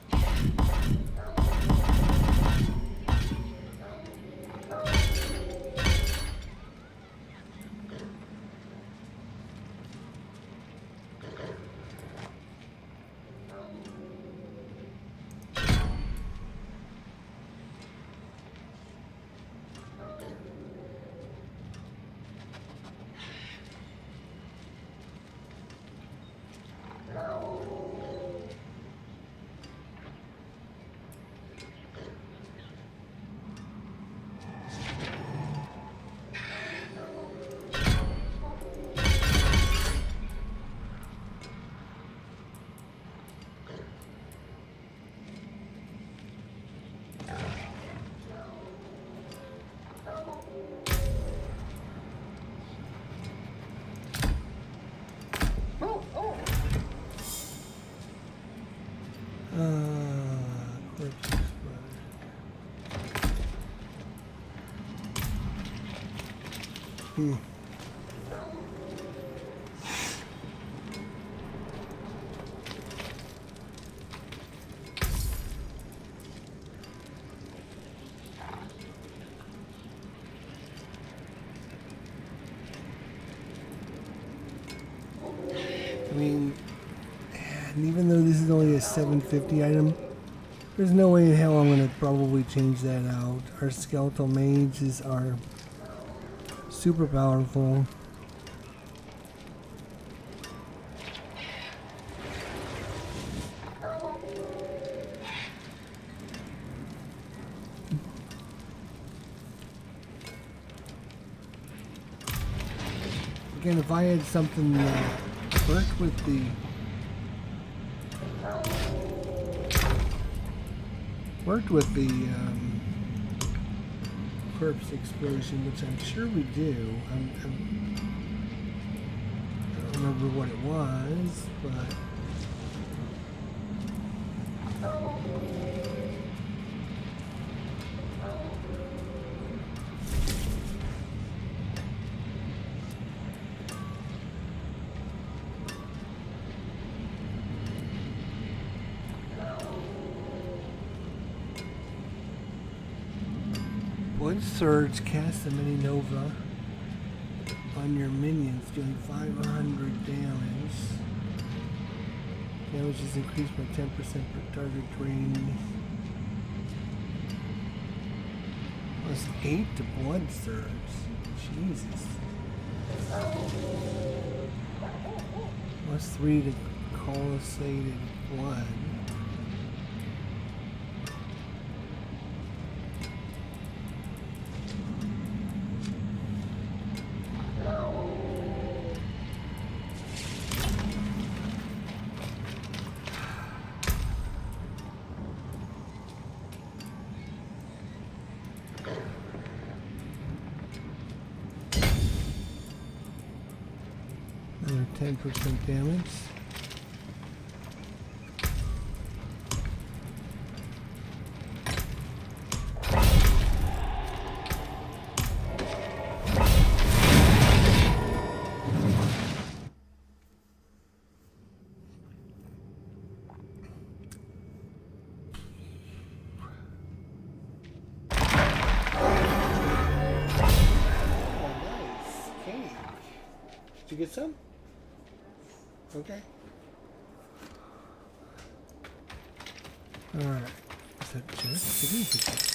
[SPEAKER 2] corpse explosion. And even though this is only a 750 item, there's no way in hell I'm going to probably change that out. Our skeletal mages are super powerful. Again, if I had something worked with the corpse explosion, which I'm sure we do. I don't remember what it was, but Blood Surge casts a mini nova on your minions, doing 500 damage. Damage is increased by 10% per target drain. Plus 8 to Blood Surge. Jesus. Plus 3 to Colossated Blood. Another 10% damage. Did you get some? Okay. Alright. Is that just? It is a chest.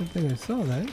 [SPEAKER 2] I think I saw that.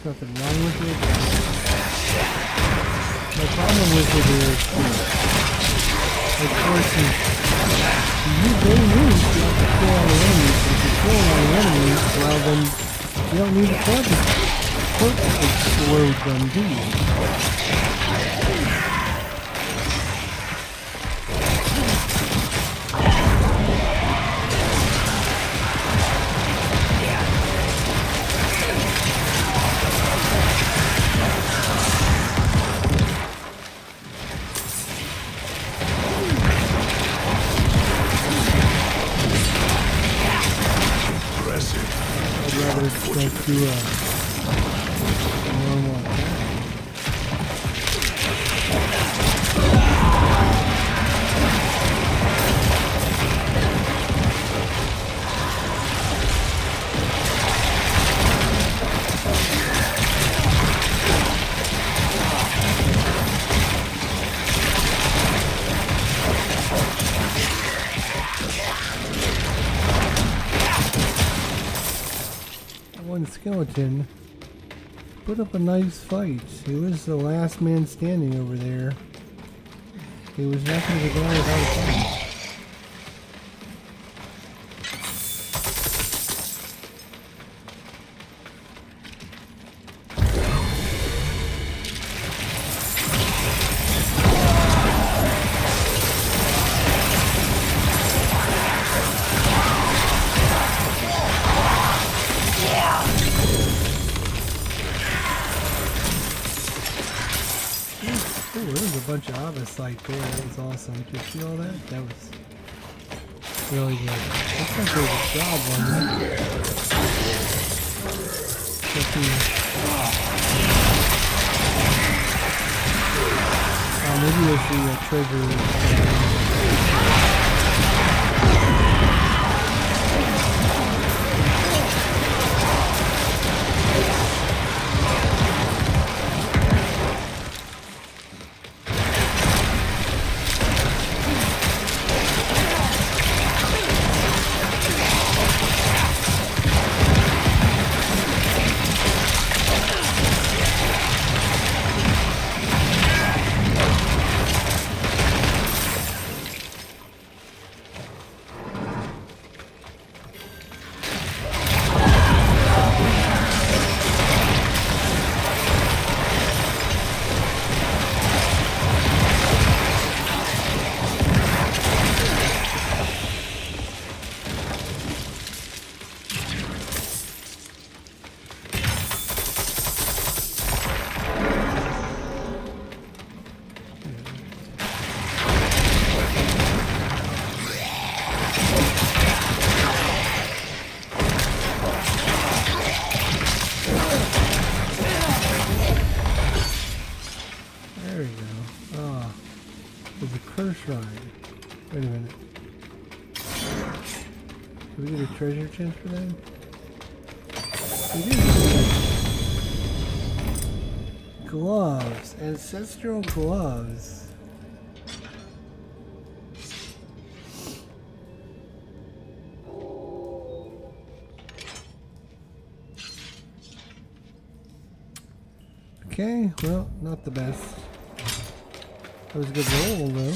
[SPEAKER 2] Nothing wrong with it. My problem with it is Of course, you very moves, you have to kill all the enemies. If you kill all the enemies, well then you don't need to explode them, do you? Let's do a normal attack. One skeleton put up a nice fight. He was the last man standing over there. He was not going to go down without a fight. Oh, there was a bunch of Avasite there. That was awesome. Did you see all that? That was really good. Looks like there's a job on that. Maybe we'll see a treasure. Wait a minute. Did we get a treasure chest for that? We did. Gloves. Ancestral gloves. Okay, well, not the best. That was a good roll, though.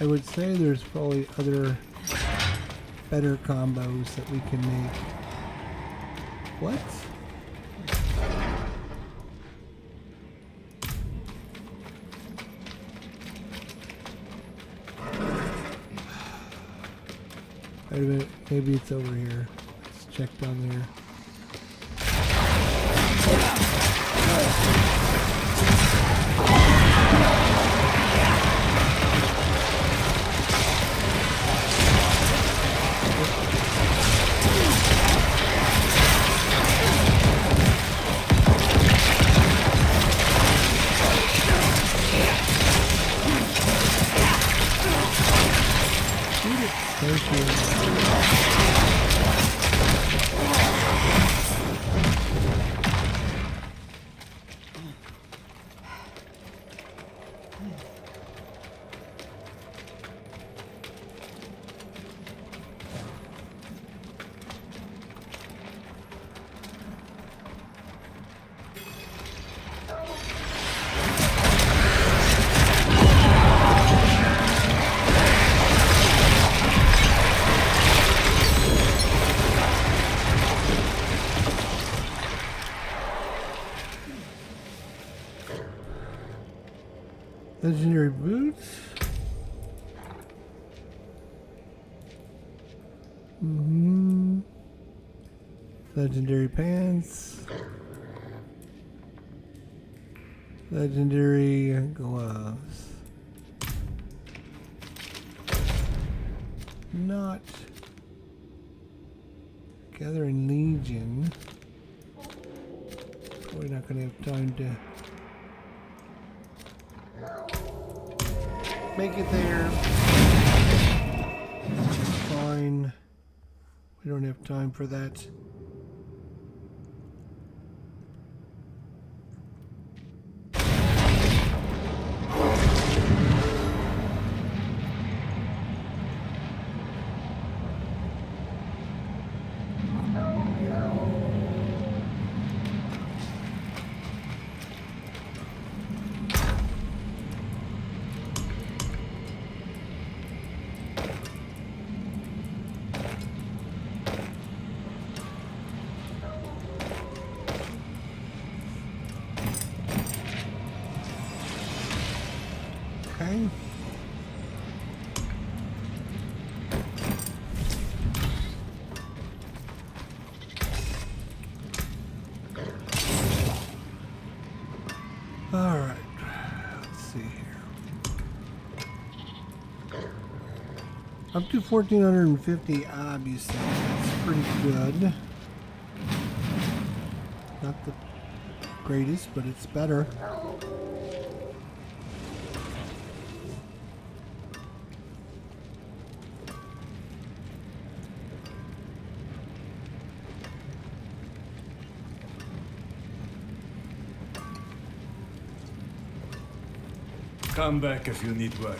[SPEAKER 2] I would say there's probably other better combos that we can make. What? Wait a minute, maybe it's over here. Let's check down there. Legendary boots. Legendary pants. Legendary gloves. Not gathering Legion. Probably not going to have time to make it there. Fine. We don't have time for that. Okay. All right. Let's see here. Up to 1,450 obviously. That's pretty good. Not the greatest, but it's better.
[SPEAKER 1] Come back if you need work.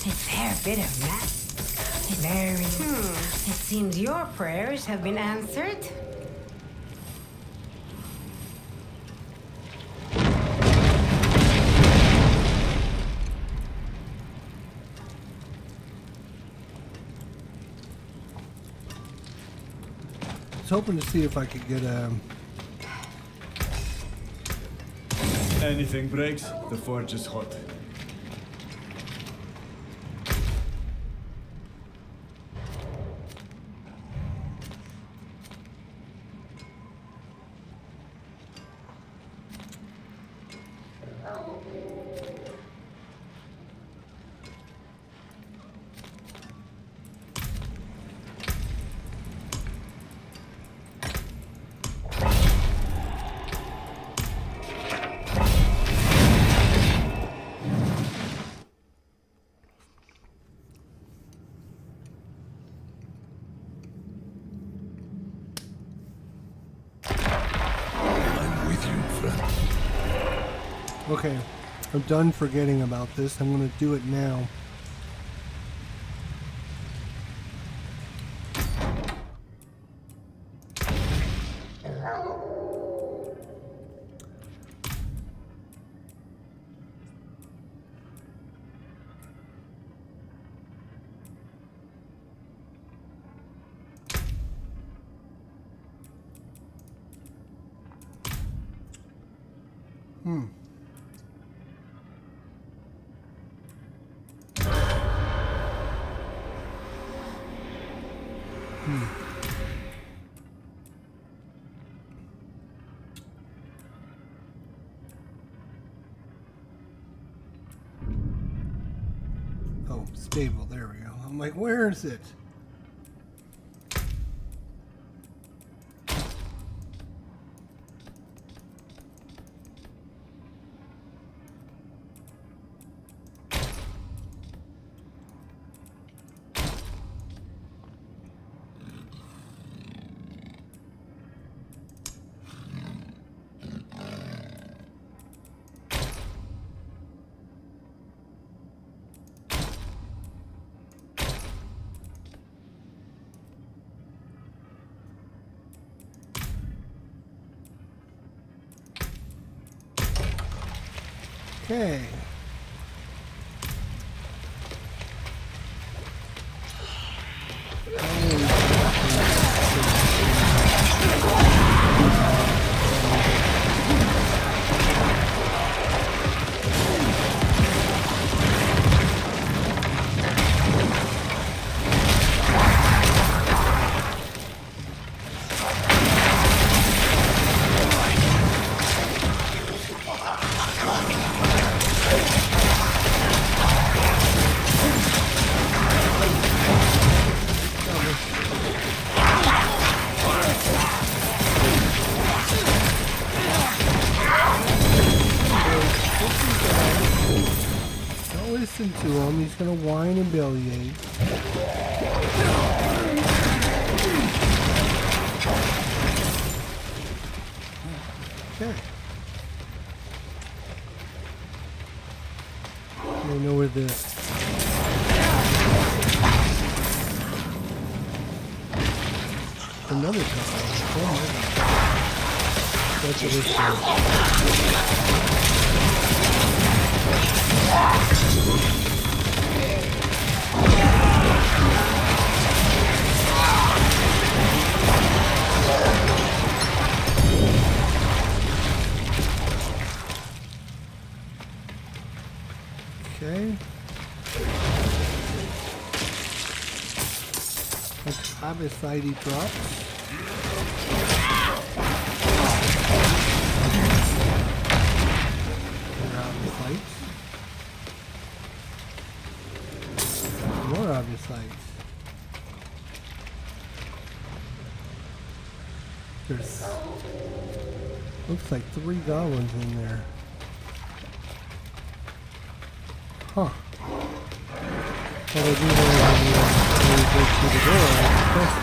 [SPEAKER 4] A fair bit of math. Very. It seems your prayers have been answered.
[SPEAKER 2] I was hoping to see if I could get a...
[SPEAKER 1] Anything breaks, the forge is hot.
[SPEAKER 2] Okay, I'm done forgetting about this. I'm going to do it now. Oh, stable. There we go. I'm like, where is it? Okay. Don't listen to him. He's gonna whine and bellyache. Okay. I know where the another guy. Oh my God. That's what it's doing. Okay. Abyside drops. More Abyside. There's looks like 3 goblins in there. Huh. Well, I do know when you go through the door, I press it.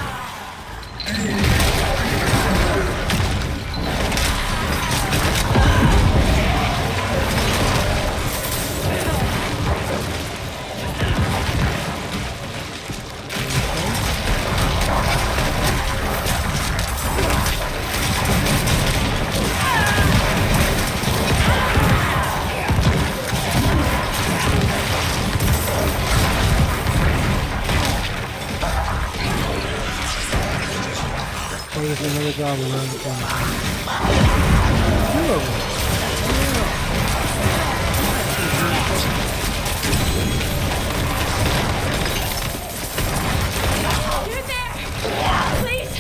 [SPEAKER 2] There's another goblin around the corner. 2 of them.
[SPEAKER 5] You there! Please!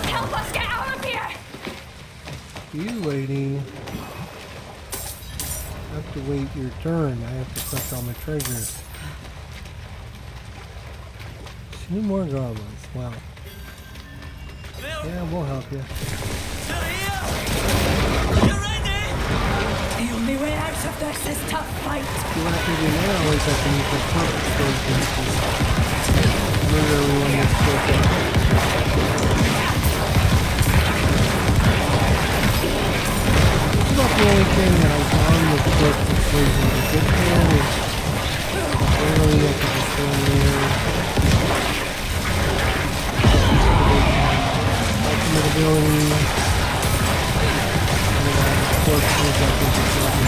[SPEAKER 5] Help us get out of here!
[SPEAKER 2] You lady. Have to wait your turn. I have to collect all my treasures. 2 more goblins. Wow. Yeah, we'll help you.
[SPEAKER 5] The only way out of this is to fight!
[SPEAKER 2] See what I can do now is I can use the purple explosion to murder everyone that's still there. It's about the only thing that I found with the purple explosion to get there is barely I can just go in there. Ultimate ability. Corpses, I think it's going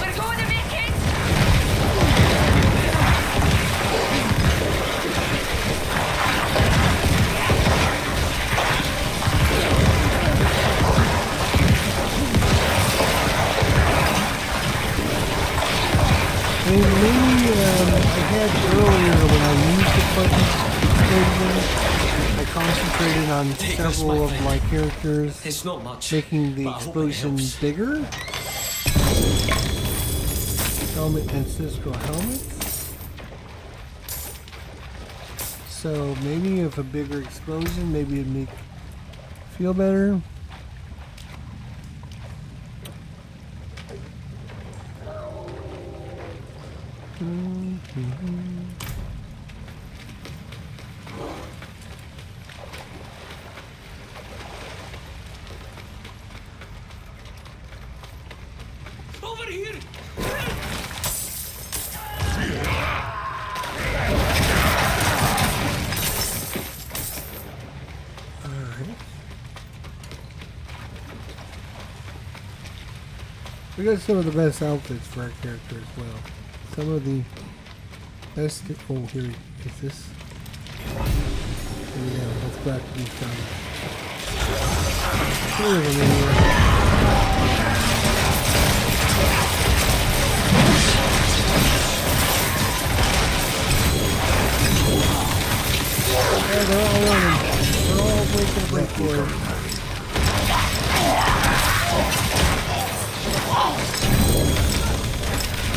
[SPEAKER 5] We're going to make it!
[SPEAKER 2] I mean, maybe I had earlier when I used the button explosion, I concentrated on several of my characters
[SPEAKER 6] It's not much,
[SPEAKER 2] making the
[SPEAKER 6] but I hope it
[SPEAKER 2] explosion
[SPEAKER 6] helps.
[SPEAKER 2] bigger. Helmet, ancestral helmets. So maybe if a bigger explosion, maybe it'd make feel better.
[SPEAKER 6] Over here!
[SPEAKER 2] We got some of the best outfits for our character as well. Some of the best. Oh, here is this. Here we go. Let's go after these guys. Three of them anyway. Yeah, they're all running. They're all breaking break for it.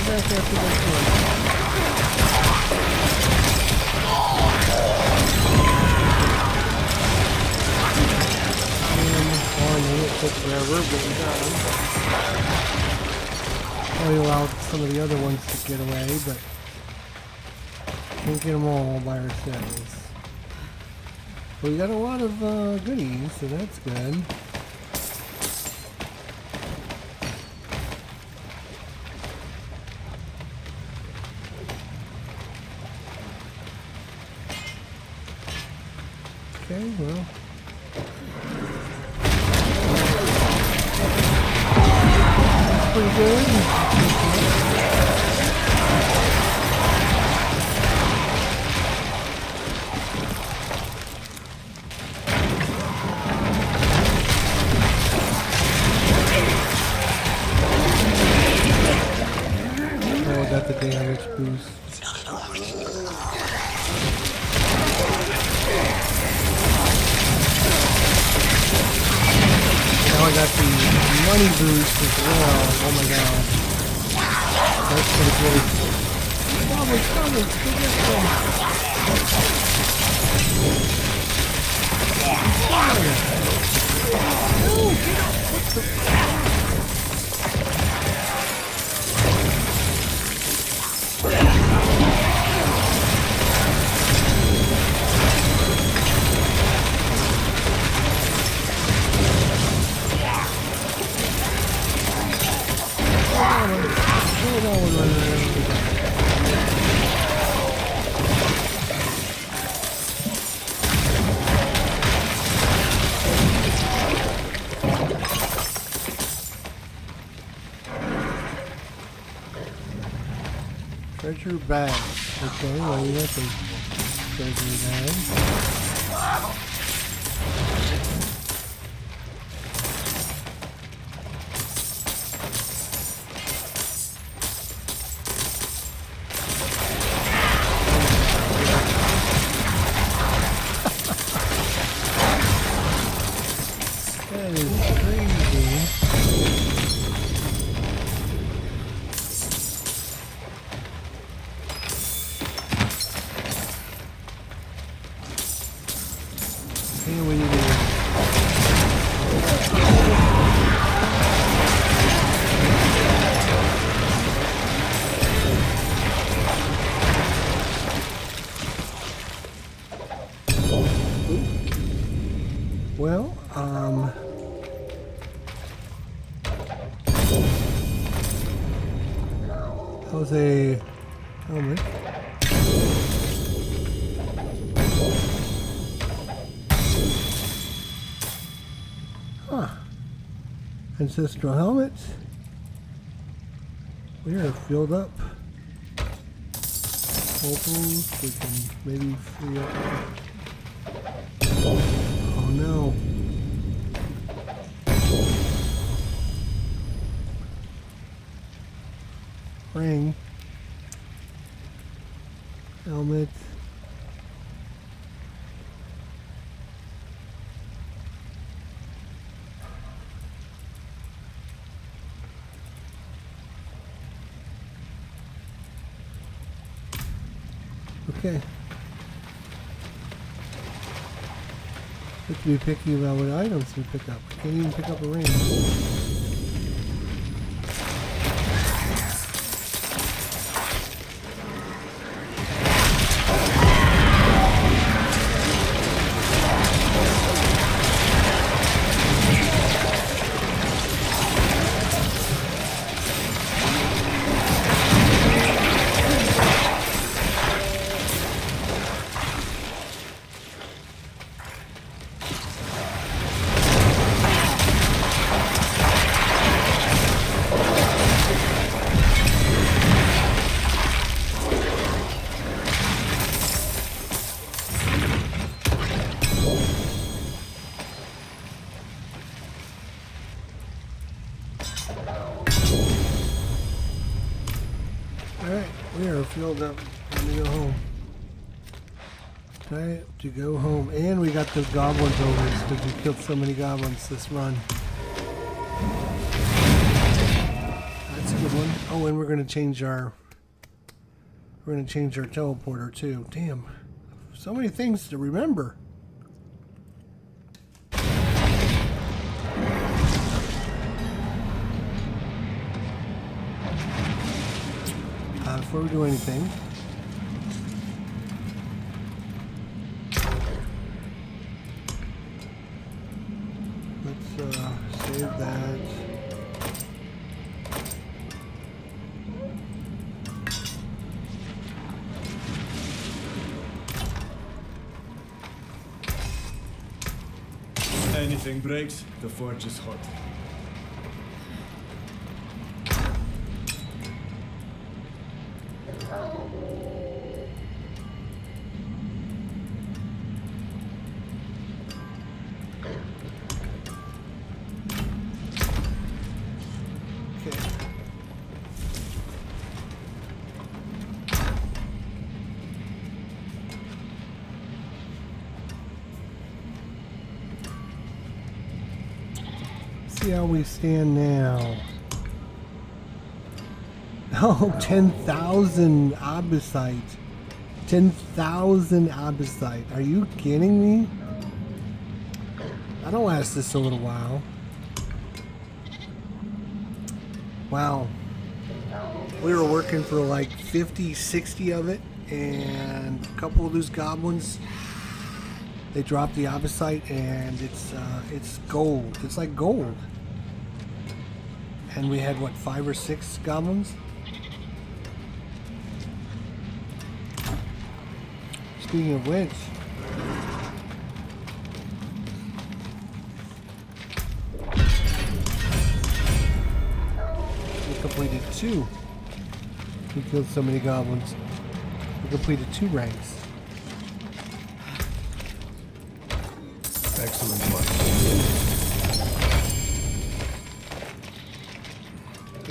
[SPEAKER 2] Back after this one. It took forever, but we got them. Probably allowed some of the other ones to get away, but can't get them all by ourselves. But we got a lot of goodies, so that's good. Okay, well. Pretty good. Oh, I got the damage boost. Now I got the money boost as well. Oh my god. That's pretty good. Come on, go get some. No, get up. What the treasure bag. Okay, well we got some treasure bags. That is crazy. Here we go. Well, that was a helmet. Huh. Ancestral helmet. We are filled up. Hopefully we can maybe free up. Oh no. Ring. Helmet. Okay. Have to be picky about what items we pick up. I can't even pick up a ring. Alright, we are filled up. Time to go home. Time to go home. And we got the goblins over us because we killed so many goblins this run. That's a good one. Oh, and we're gonna change our teleporter too. Damn. So many things to remember. Before we do anything, let's save that.
[SPEAKER 1] Anything breaks, the forge is hot.
[SPEAKER 2] See how we stand now. Oh, 10,000 Abysite. 10,000 Abysite. Are you kidding me? That'll last us a little while. Wow. We were working for like 50, 60 of it, and a couple of those goblins, they dropped the Abysite, and it's gold. It's like gold. And we had what, 5 or 6 goblins? Speaking of which, we completed 2. We killed so many goblins. We completed 2 ranks.
[SPEAKER 3] Excellent work.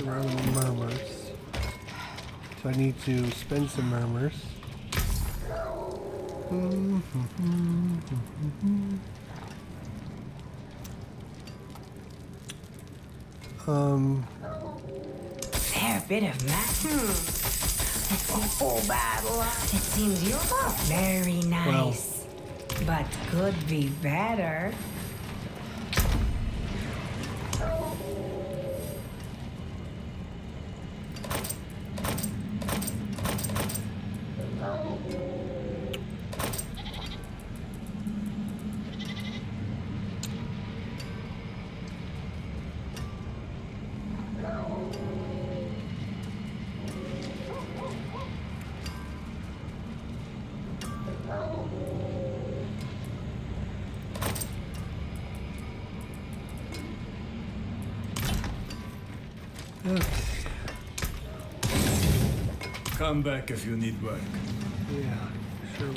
[SPEAKER 2] Around the murmurs. So I need to spend some murmurs.
[SPEAKER 4] Fair bit of a whole battle. It seems you're very nice, but could be better.
[SPEAKER 2] Okay.
[SPEAKER 1] Come back if you need work.
[SPEAKER 2] Yeah, sure will.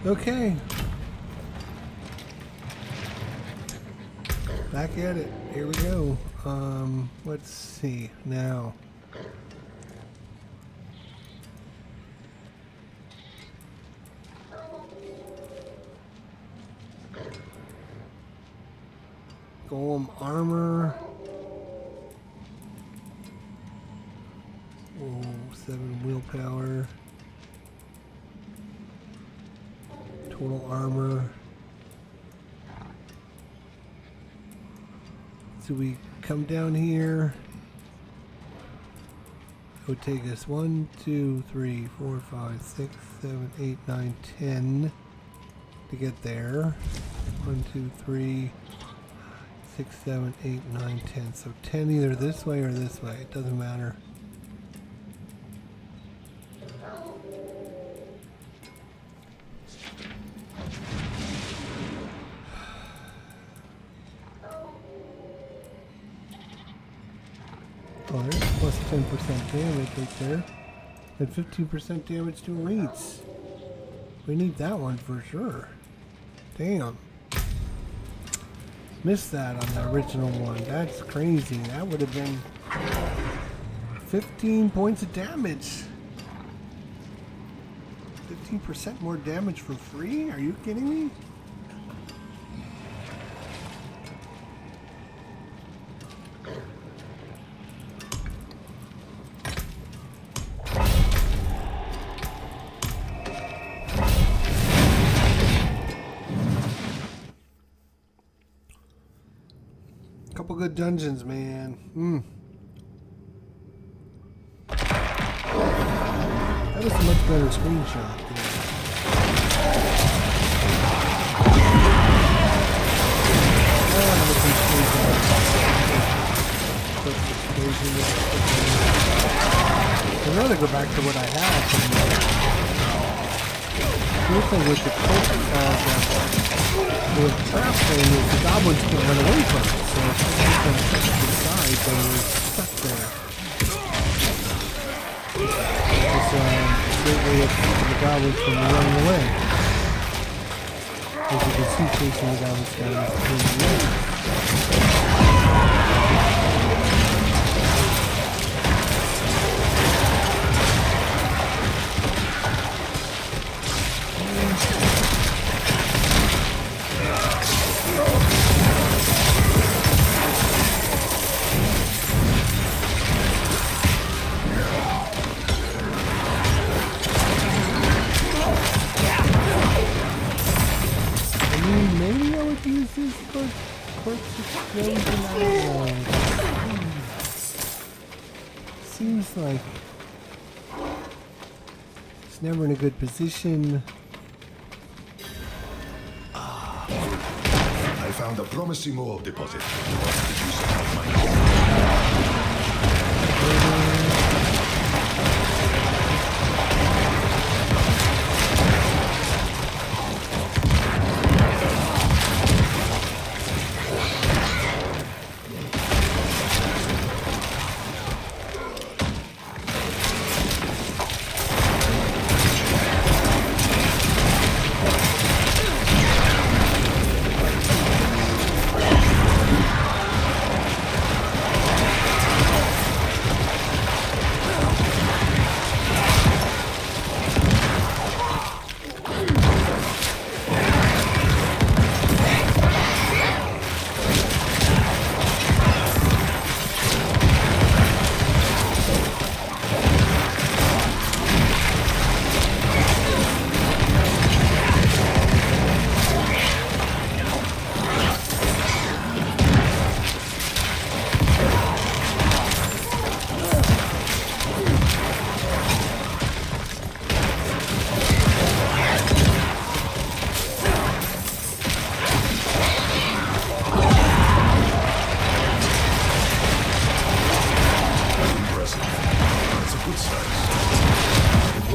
[SPEAKER 2] Okay. Back at it. Here we go. Let's see now. Golem armor. Oh, 7 willpower. Total armor. So we come down here. It would take us 1, 2, 3, 4, 5, 6, 7, 8, 9, 10 to get there. 1, 2, 3, 6, 7, 8, 9, 10. So 10 either this way or this way. It doesn't matter. Oh, there's plus 10% damage right there. And 15% damage to elites. We need that one for sure. Damn. Missed that on the original one. That's crazy. That would have been 15 points of damage. 15% more damage for free? Are you kidding me? Couple good dungeons, man. That was a much better screenshot. I'd rather go back to what I had. The thing with the with trap thing is the goblins can't run away from it, so if I keep them stuck to the side, then we're stuck there. It's a great way of keeping the goblins from running away. As you can see, chasing the goblins down is really seems like it's never in a good position.
[SPEAKER 3] I found a promising ore deposit.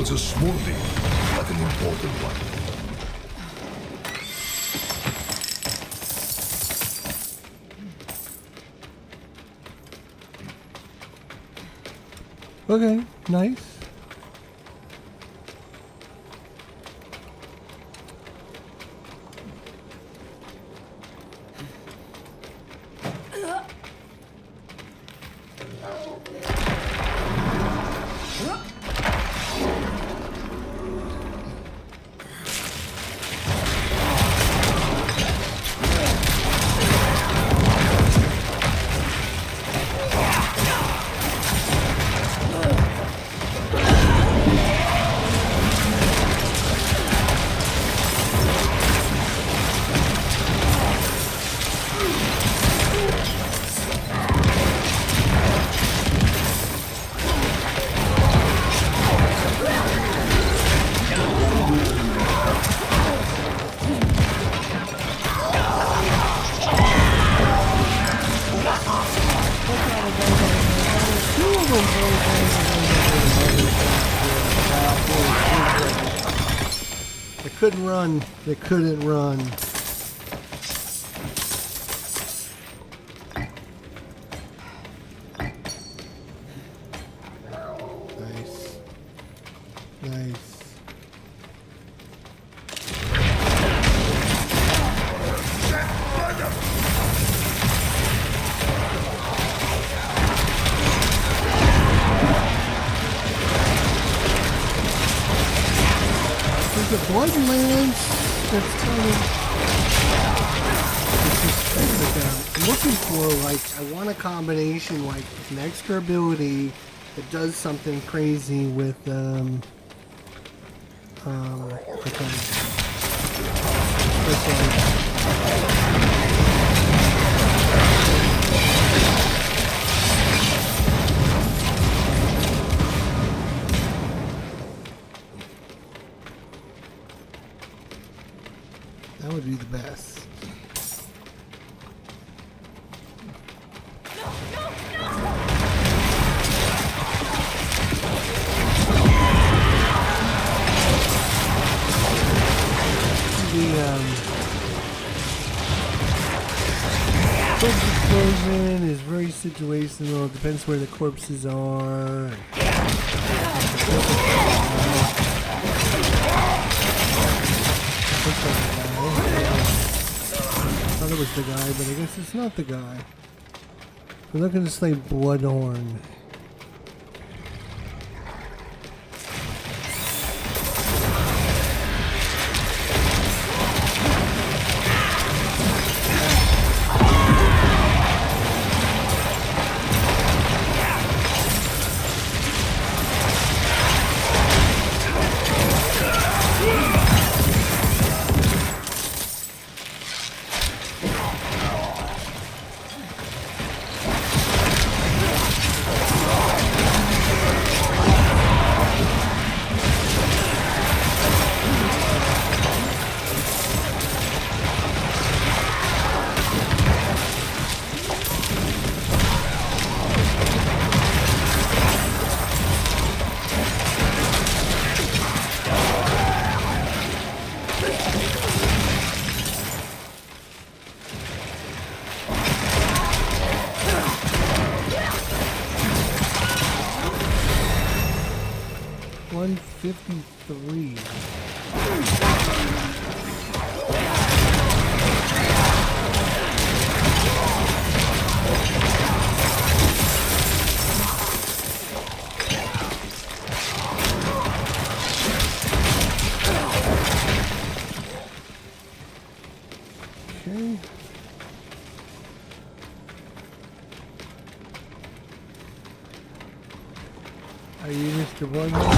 [SPEAKER 3] A small thing, but an important one.
[SPEAKER 2] Okay, nice. couldn't run. They couldn't run. Nice. Nice. The Bloodlands that's coming. I'm looking for, like, I want a combination, like an extra ability that does something crazy with that would be the best. The corpse explosion is very situational. It depends where the corpses are. I thought it was the guy, but I guess it's not the guy. We're looking to slay Bloodhorn. Are you Mr. Bloodhorn?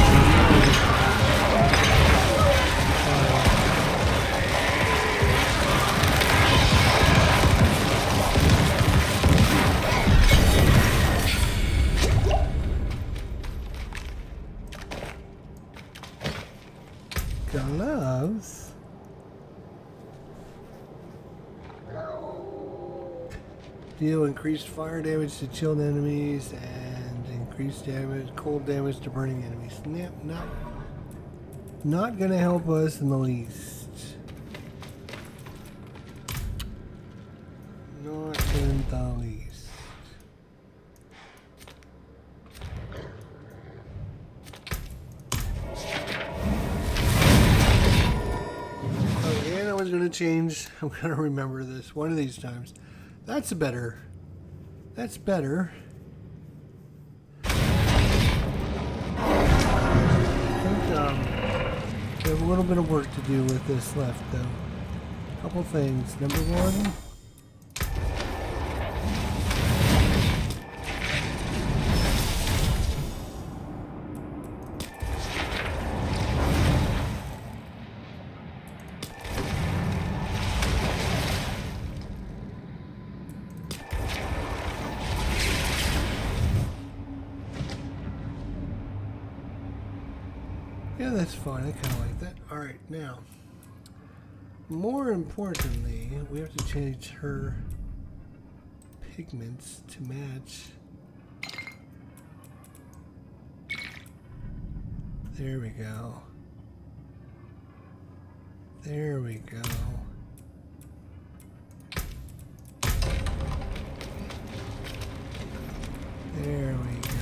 [SPEAKER 2] Gloves? Deal increased fire damage to chilled enemies and increased damage, cold damage to burning enemies. Not gonna help us in the least. Not in the least. Oh, and I was gonna change. I'm gonna remember this one of these times. That's better. That's better. I think we have a little bit of work to do with this left, though. A couple things. Number one. Yeah, that's fine. I kind of like that. Alright, now, more importantly, we have to change her pigments to match. There we go. There we go. There we go.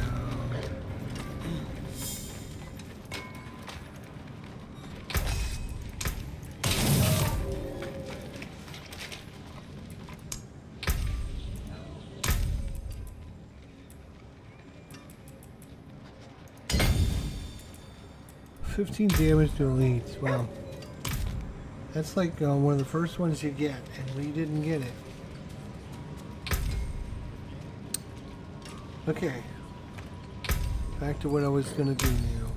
[SPEAKER 2] $15 damage to elites. Wow. That's like one of the first ones you get, and we didn't get it. Okay. Back to what I was gonna do now.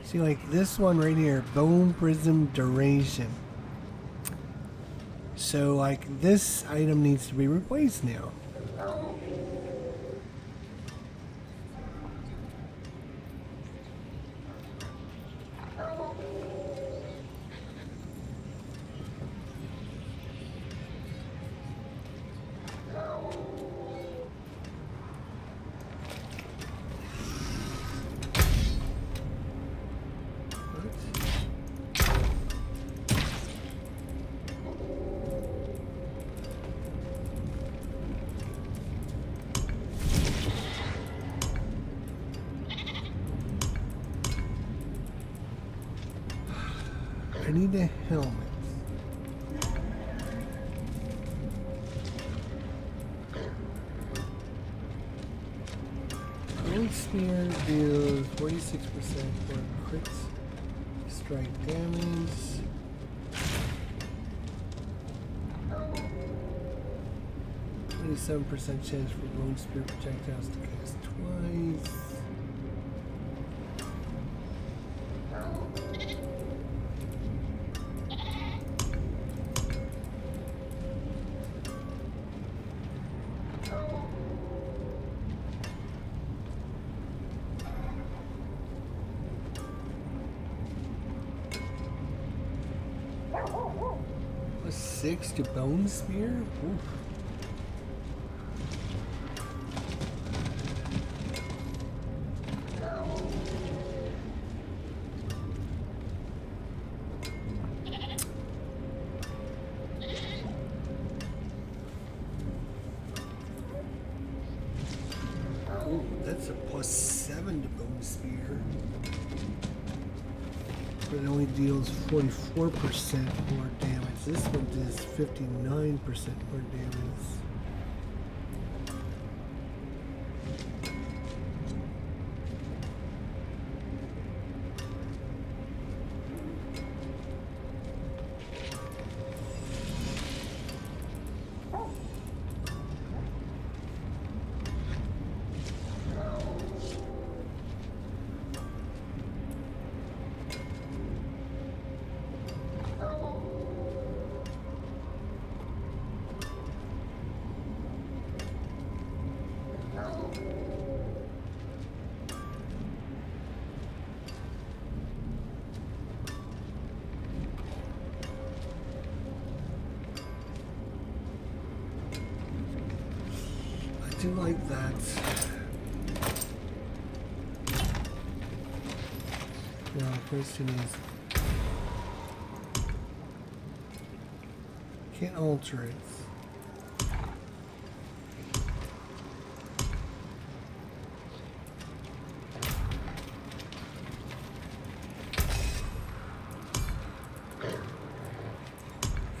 [SPEAKER 2] See, like this one right here, Bone Prism Duration. So, like, this item needs to be replaced now. I need a helmet. One spear deals 46% for crit strike damage. %7 chance for bone spear projectiles to cast twice. +6 to bone spear? Oof. Ooh, that's a +7 to bone spear. But it only deals 44% more damage. This one does 59% more damage. I do like that. Now the question is, can't alter it.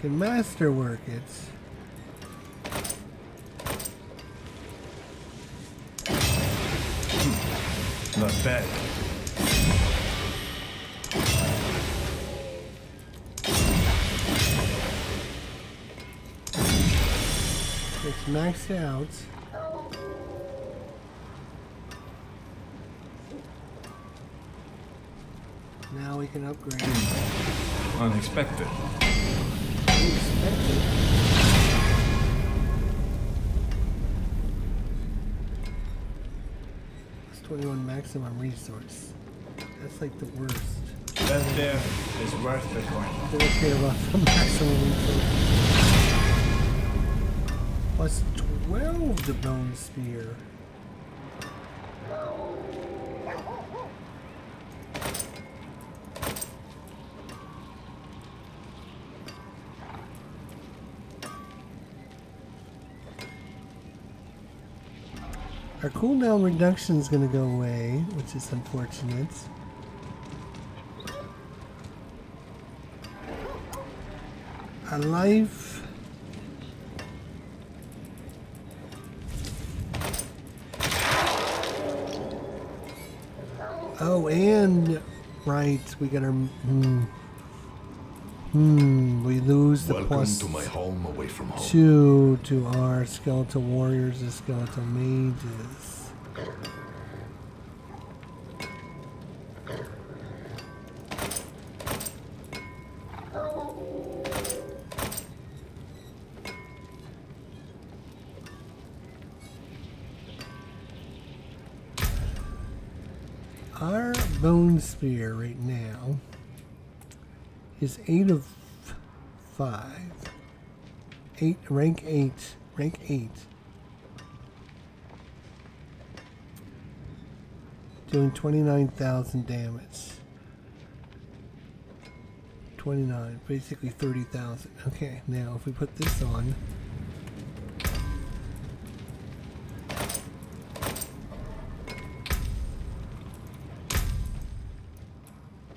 [SPEAKER 2] Can masterwork it.
[SPEAKER 1] Not bad.
[SPEAKER 2] It's maxed out. Now we can upgrade.
[SPEAKER 1] Unexpected.
[SPEAKER 2] Unexpected. It's 21 maximum resource. That's like the worst.
[SPEAKER 1] That there is worth the coin.
[SPEAKER 2] They don't care about the maximum resource. Plus 12 to Bone Spear. Our cooldown reduction is going to go away, which is unfortunate. Our life. Oh, and right, we got our. We lose the
[SPEAKER 3] Welcome
[SPEAKER 2] plus
[SPEAKER 3] to my home away from home.
[SPEAKER 2] 2 to our skeletal warriors and skeletal mages. Our bone spear right now is 8 of 5. 8, rank 8. Rank 8. Doing 29,000 damage. 29, basically 30,000. Okay, now if we put this on.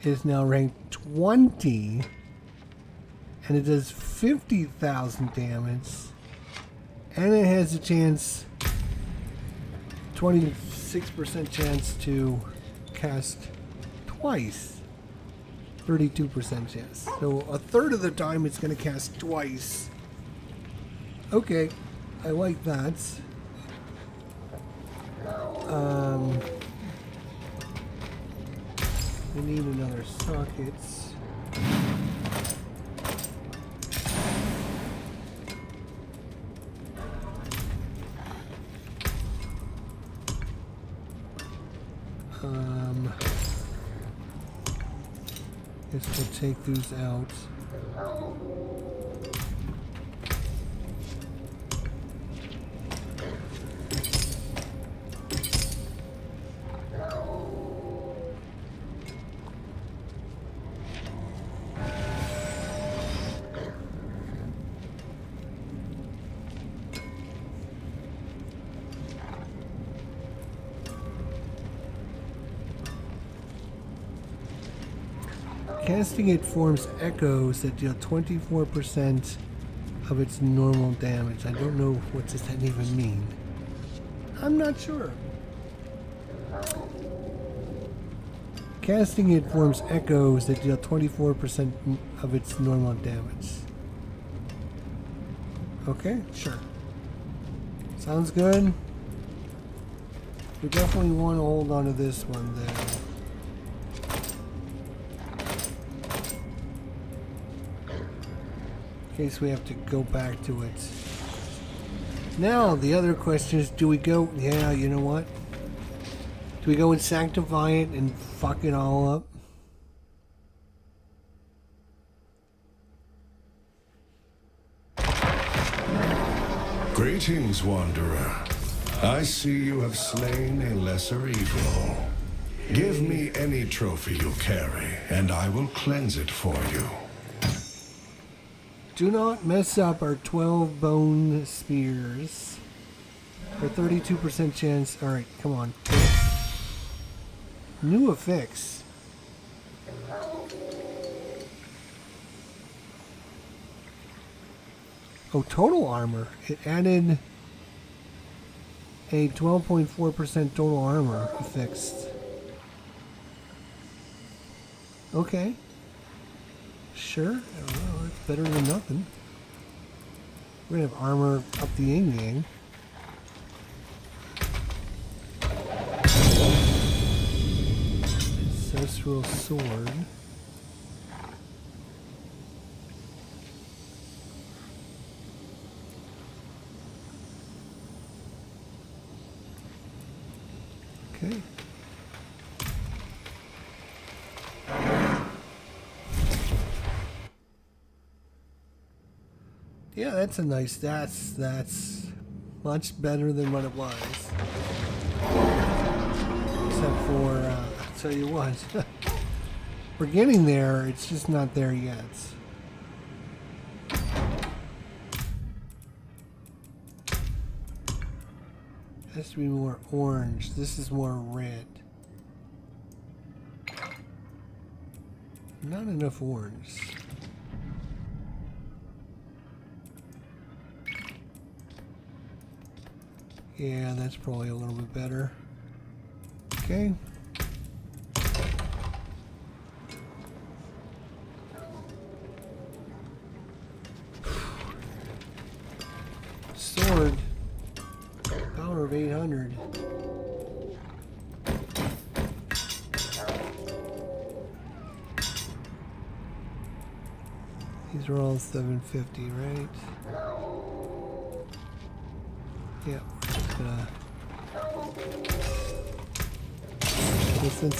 [SPEAKER 2] It is now ranked 20. And it does 50,000 damage. And it has a chance, 26% chance to cast twice. 32% chance. So a third of the time it's going to cast twice. Okay, I like that. We need another socket. Guess we'll take these out. Casting it forms echoes that deal 24% of its normal damage. I don't know what does that even mean. I'm not sure. Casting it forms echoes that deal 24% of its normal damage. Okay, sure. Sounds good. We definitely want to hold on to this one then. In case we have to go back to it. Now, the other question is, do we go... Yeah, you know what? Do we go and sanctify it and fuck it all up?
[SPEAKER 3] Greetings, Wanderer. I see you have slain a lesser evil. Give me any trophy you carry, and I will cleanse it for you.
[SPEAKER 2] Do not mess up our 12 bone spears. For 32% chance. Alright, come on. New effects. Oh, total armor. It added a 12.4% total armor affixed. Okay. Sure. Well, it's better than nothing. We're gonna have armor up the yin-yang. Ancestral sword. Okay. Yeah, that's a nice, that's Much better than what it was. Except for, I'll tell you what. We're getting there, it's just not there yet. Has to be more orange. This is more red. Not enough orange. Yeah, that's probably a little bit better. Okay. Sword. Power of 800. These are all 750, right? Yeah, we're just gonna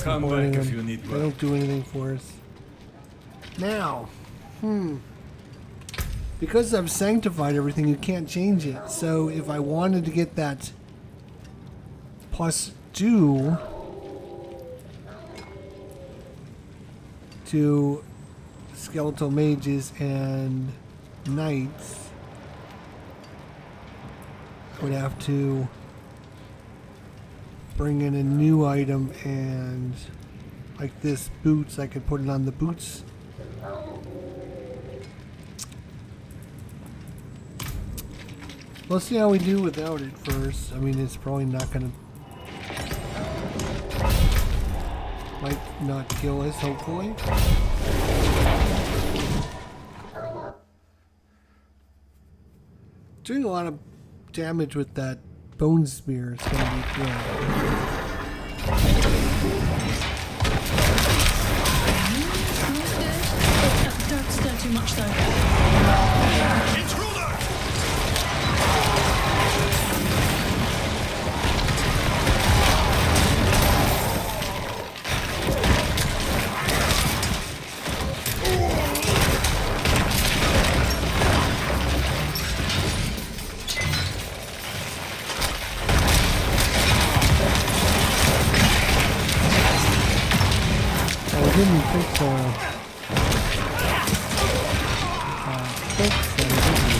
[SPEAKER 1] Come back if you need
[SPEAKER 2] They
[SPEAKER 1] work.
[SPEAKER 2] don't do anything for us. Now, because I've sanctified everything, you can't change it. So if I wanted to get that +2 to skeletal mages and knights, I would have to bring in a new item, and like this boots, I could put it on the boots. Let's see how we do without it first. I mean, it's probably not gonna, might not kill us, hopefully. Doing a lot of damage with that bone spear is gonna be good.
[SPEAKER 5] Don't stir too much though.
[SPEAKER 6] Intruder!
[SPEAKER 2] I didn't fix fix them, did we?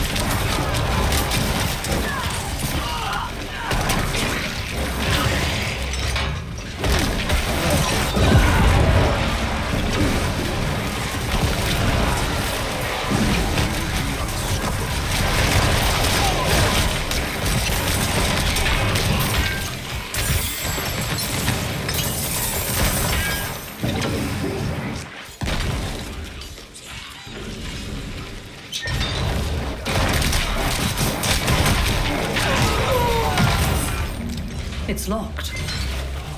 [SPEAKER 4] It's locked.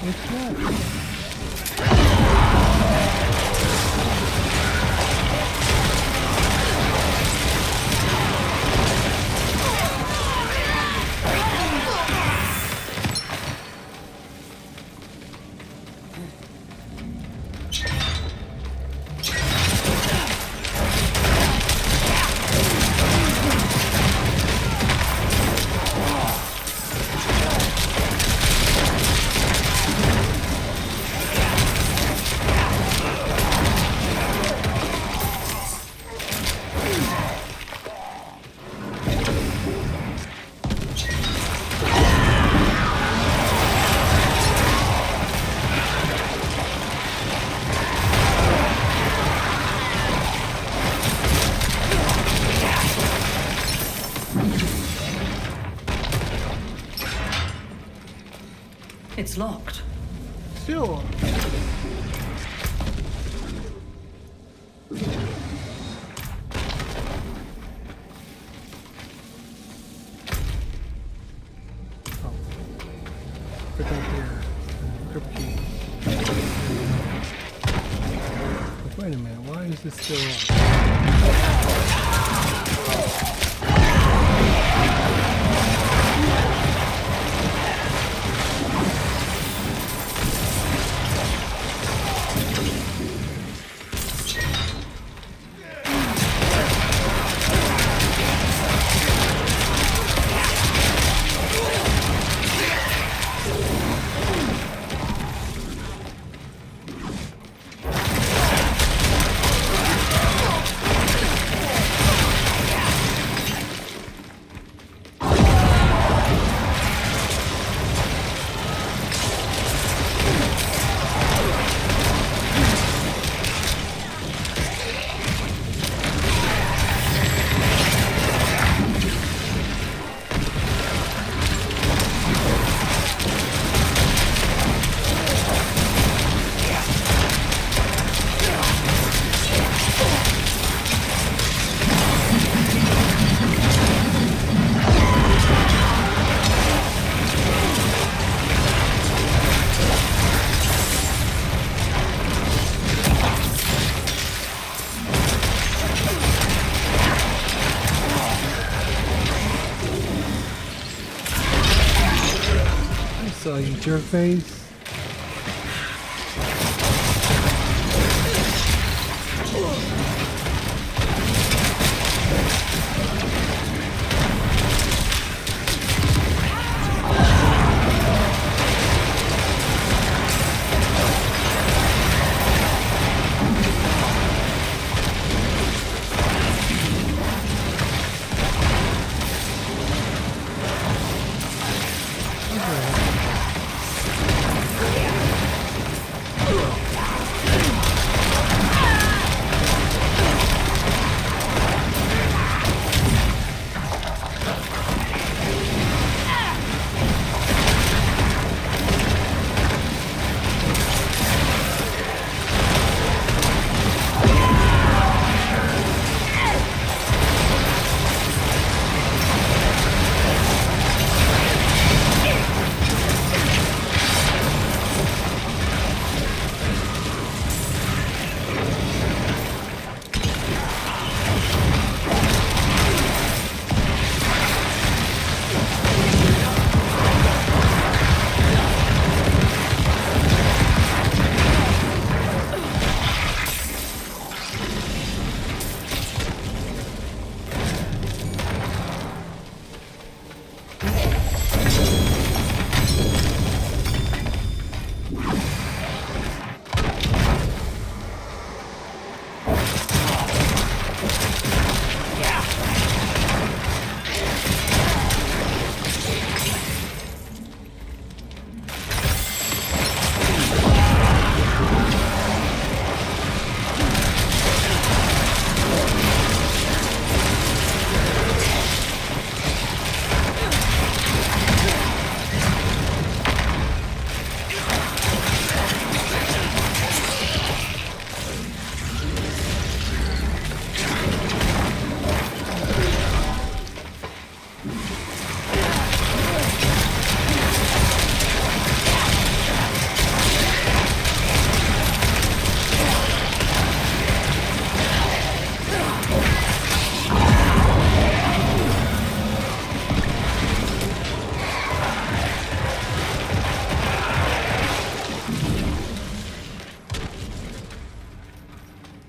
[SPEAKER 2] It's not.
[SPEAKER 4] It's locked.
[SPEAKER 2] Sure. Oh. Put that here. Crypt key. Wait a minute, why is this still on? So you jerk face.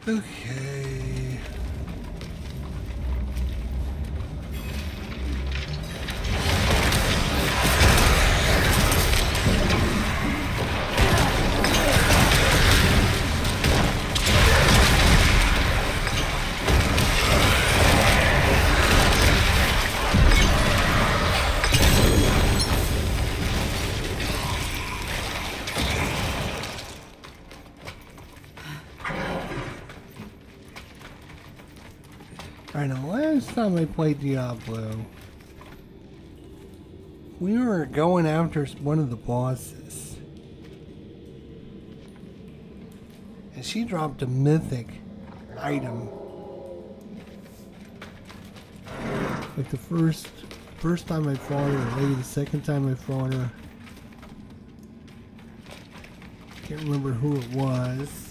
[SPEAKER 2] Okay. Alright, now last time I played Diablo, we were going after one of the bosses. And she dropped a mythic item. Like the first time I fought her, or maybe the second time I fought her. Can't remember who it was.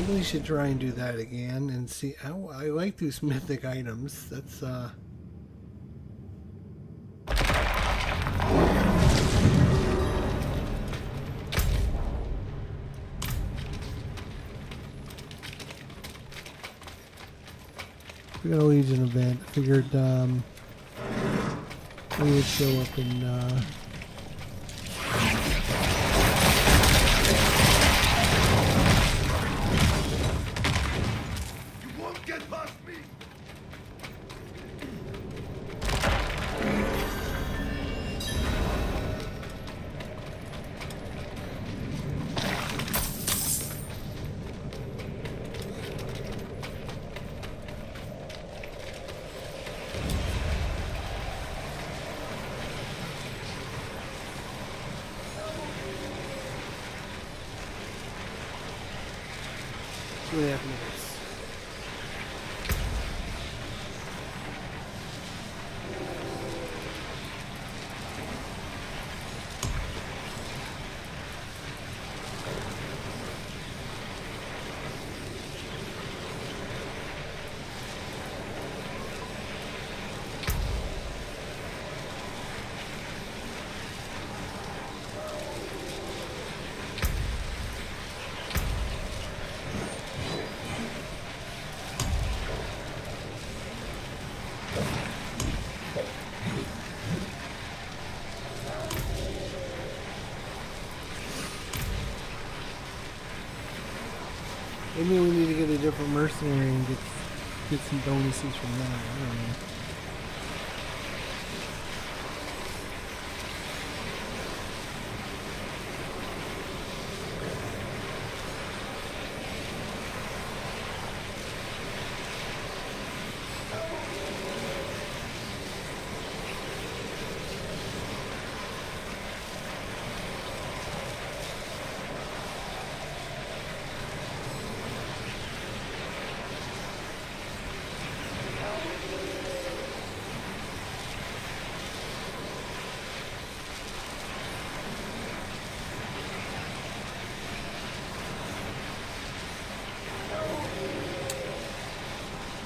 [SPEAKER 2] We should try and do that again and see how I like these mythic items. That's we got a Legion event. I figured we would show up in what happens. Maybe we need to get a different mercenary and get some bonuses from that. I don't know.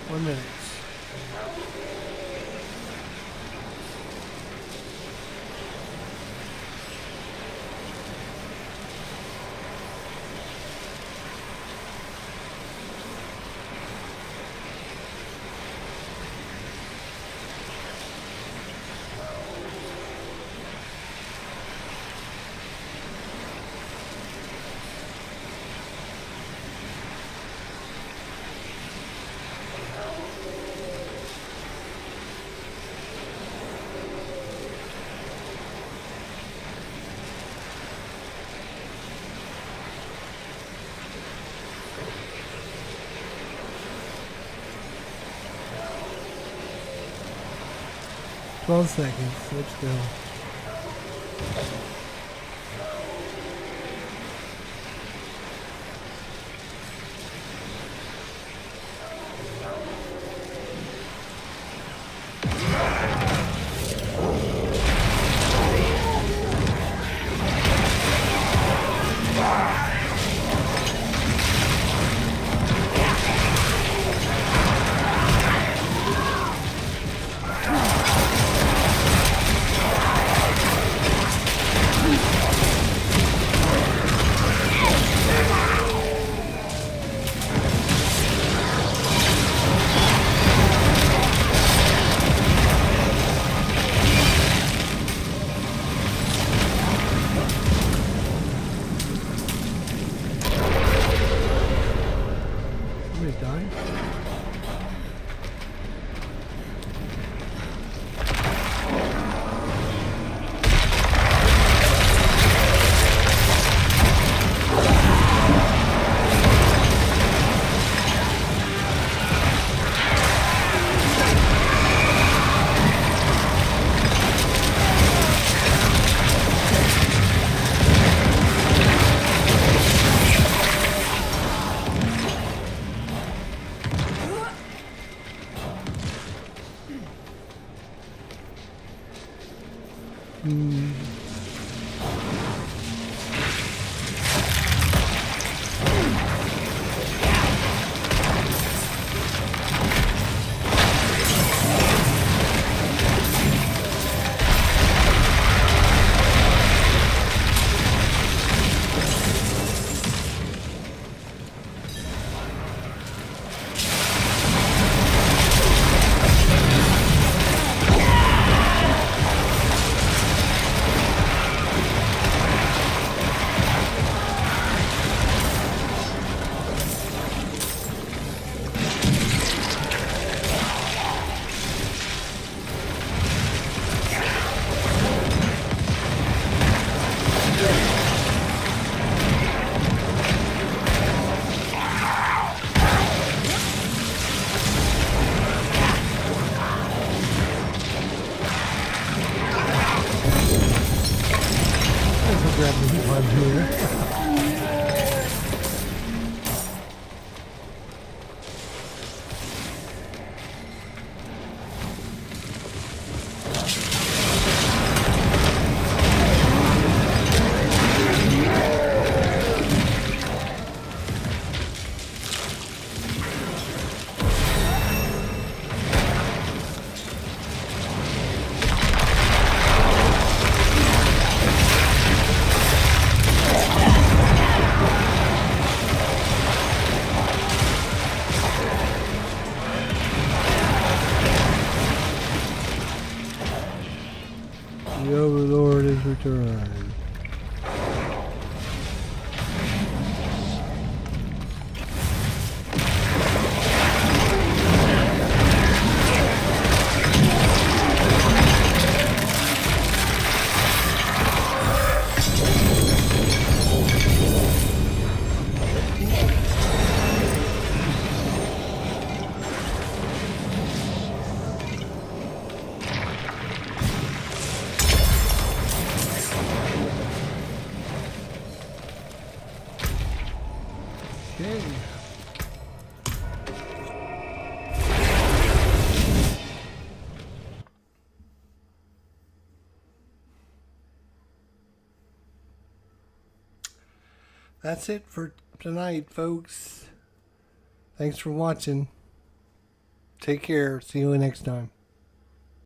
[SPEAKER 2] One minute. Twelve seconds. Let's go. That's it for tonight, folks. Thanks for watching. Take care. See you next time.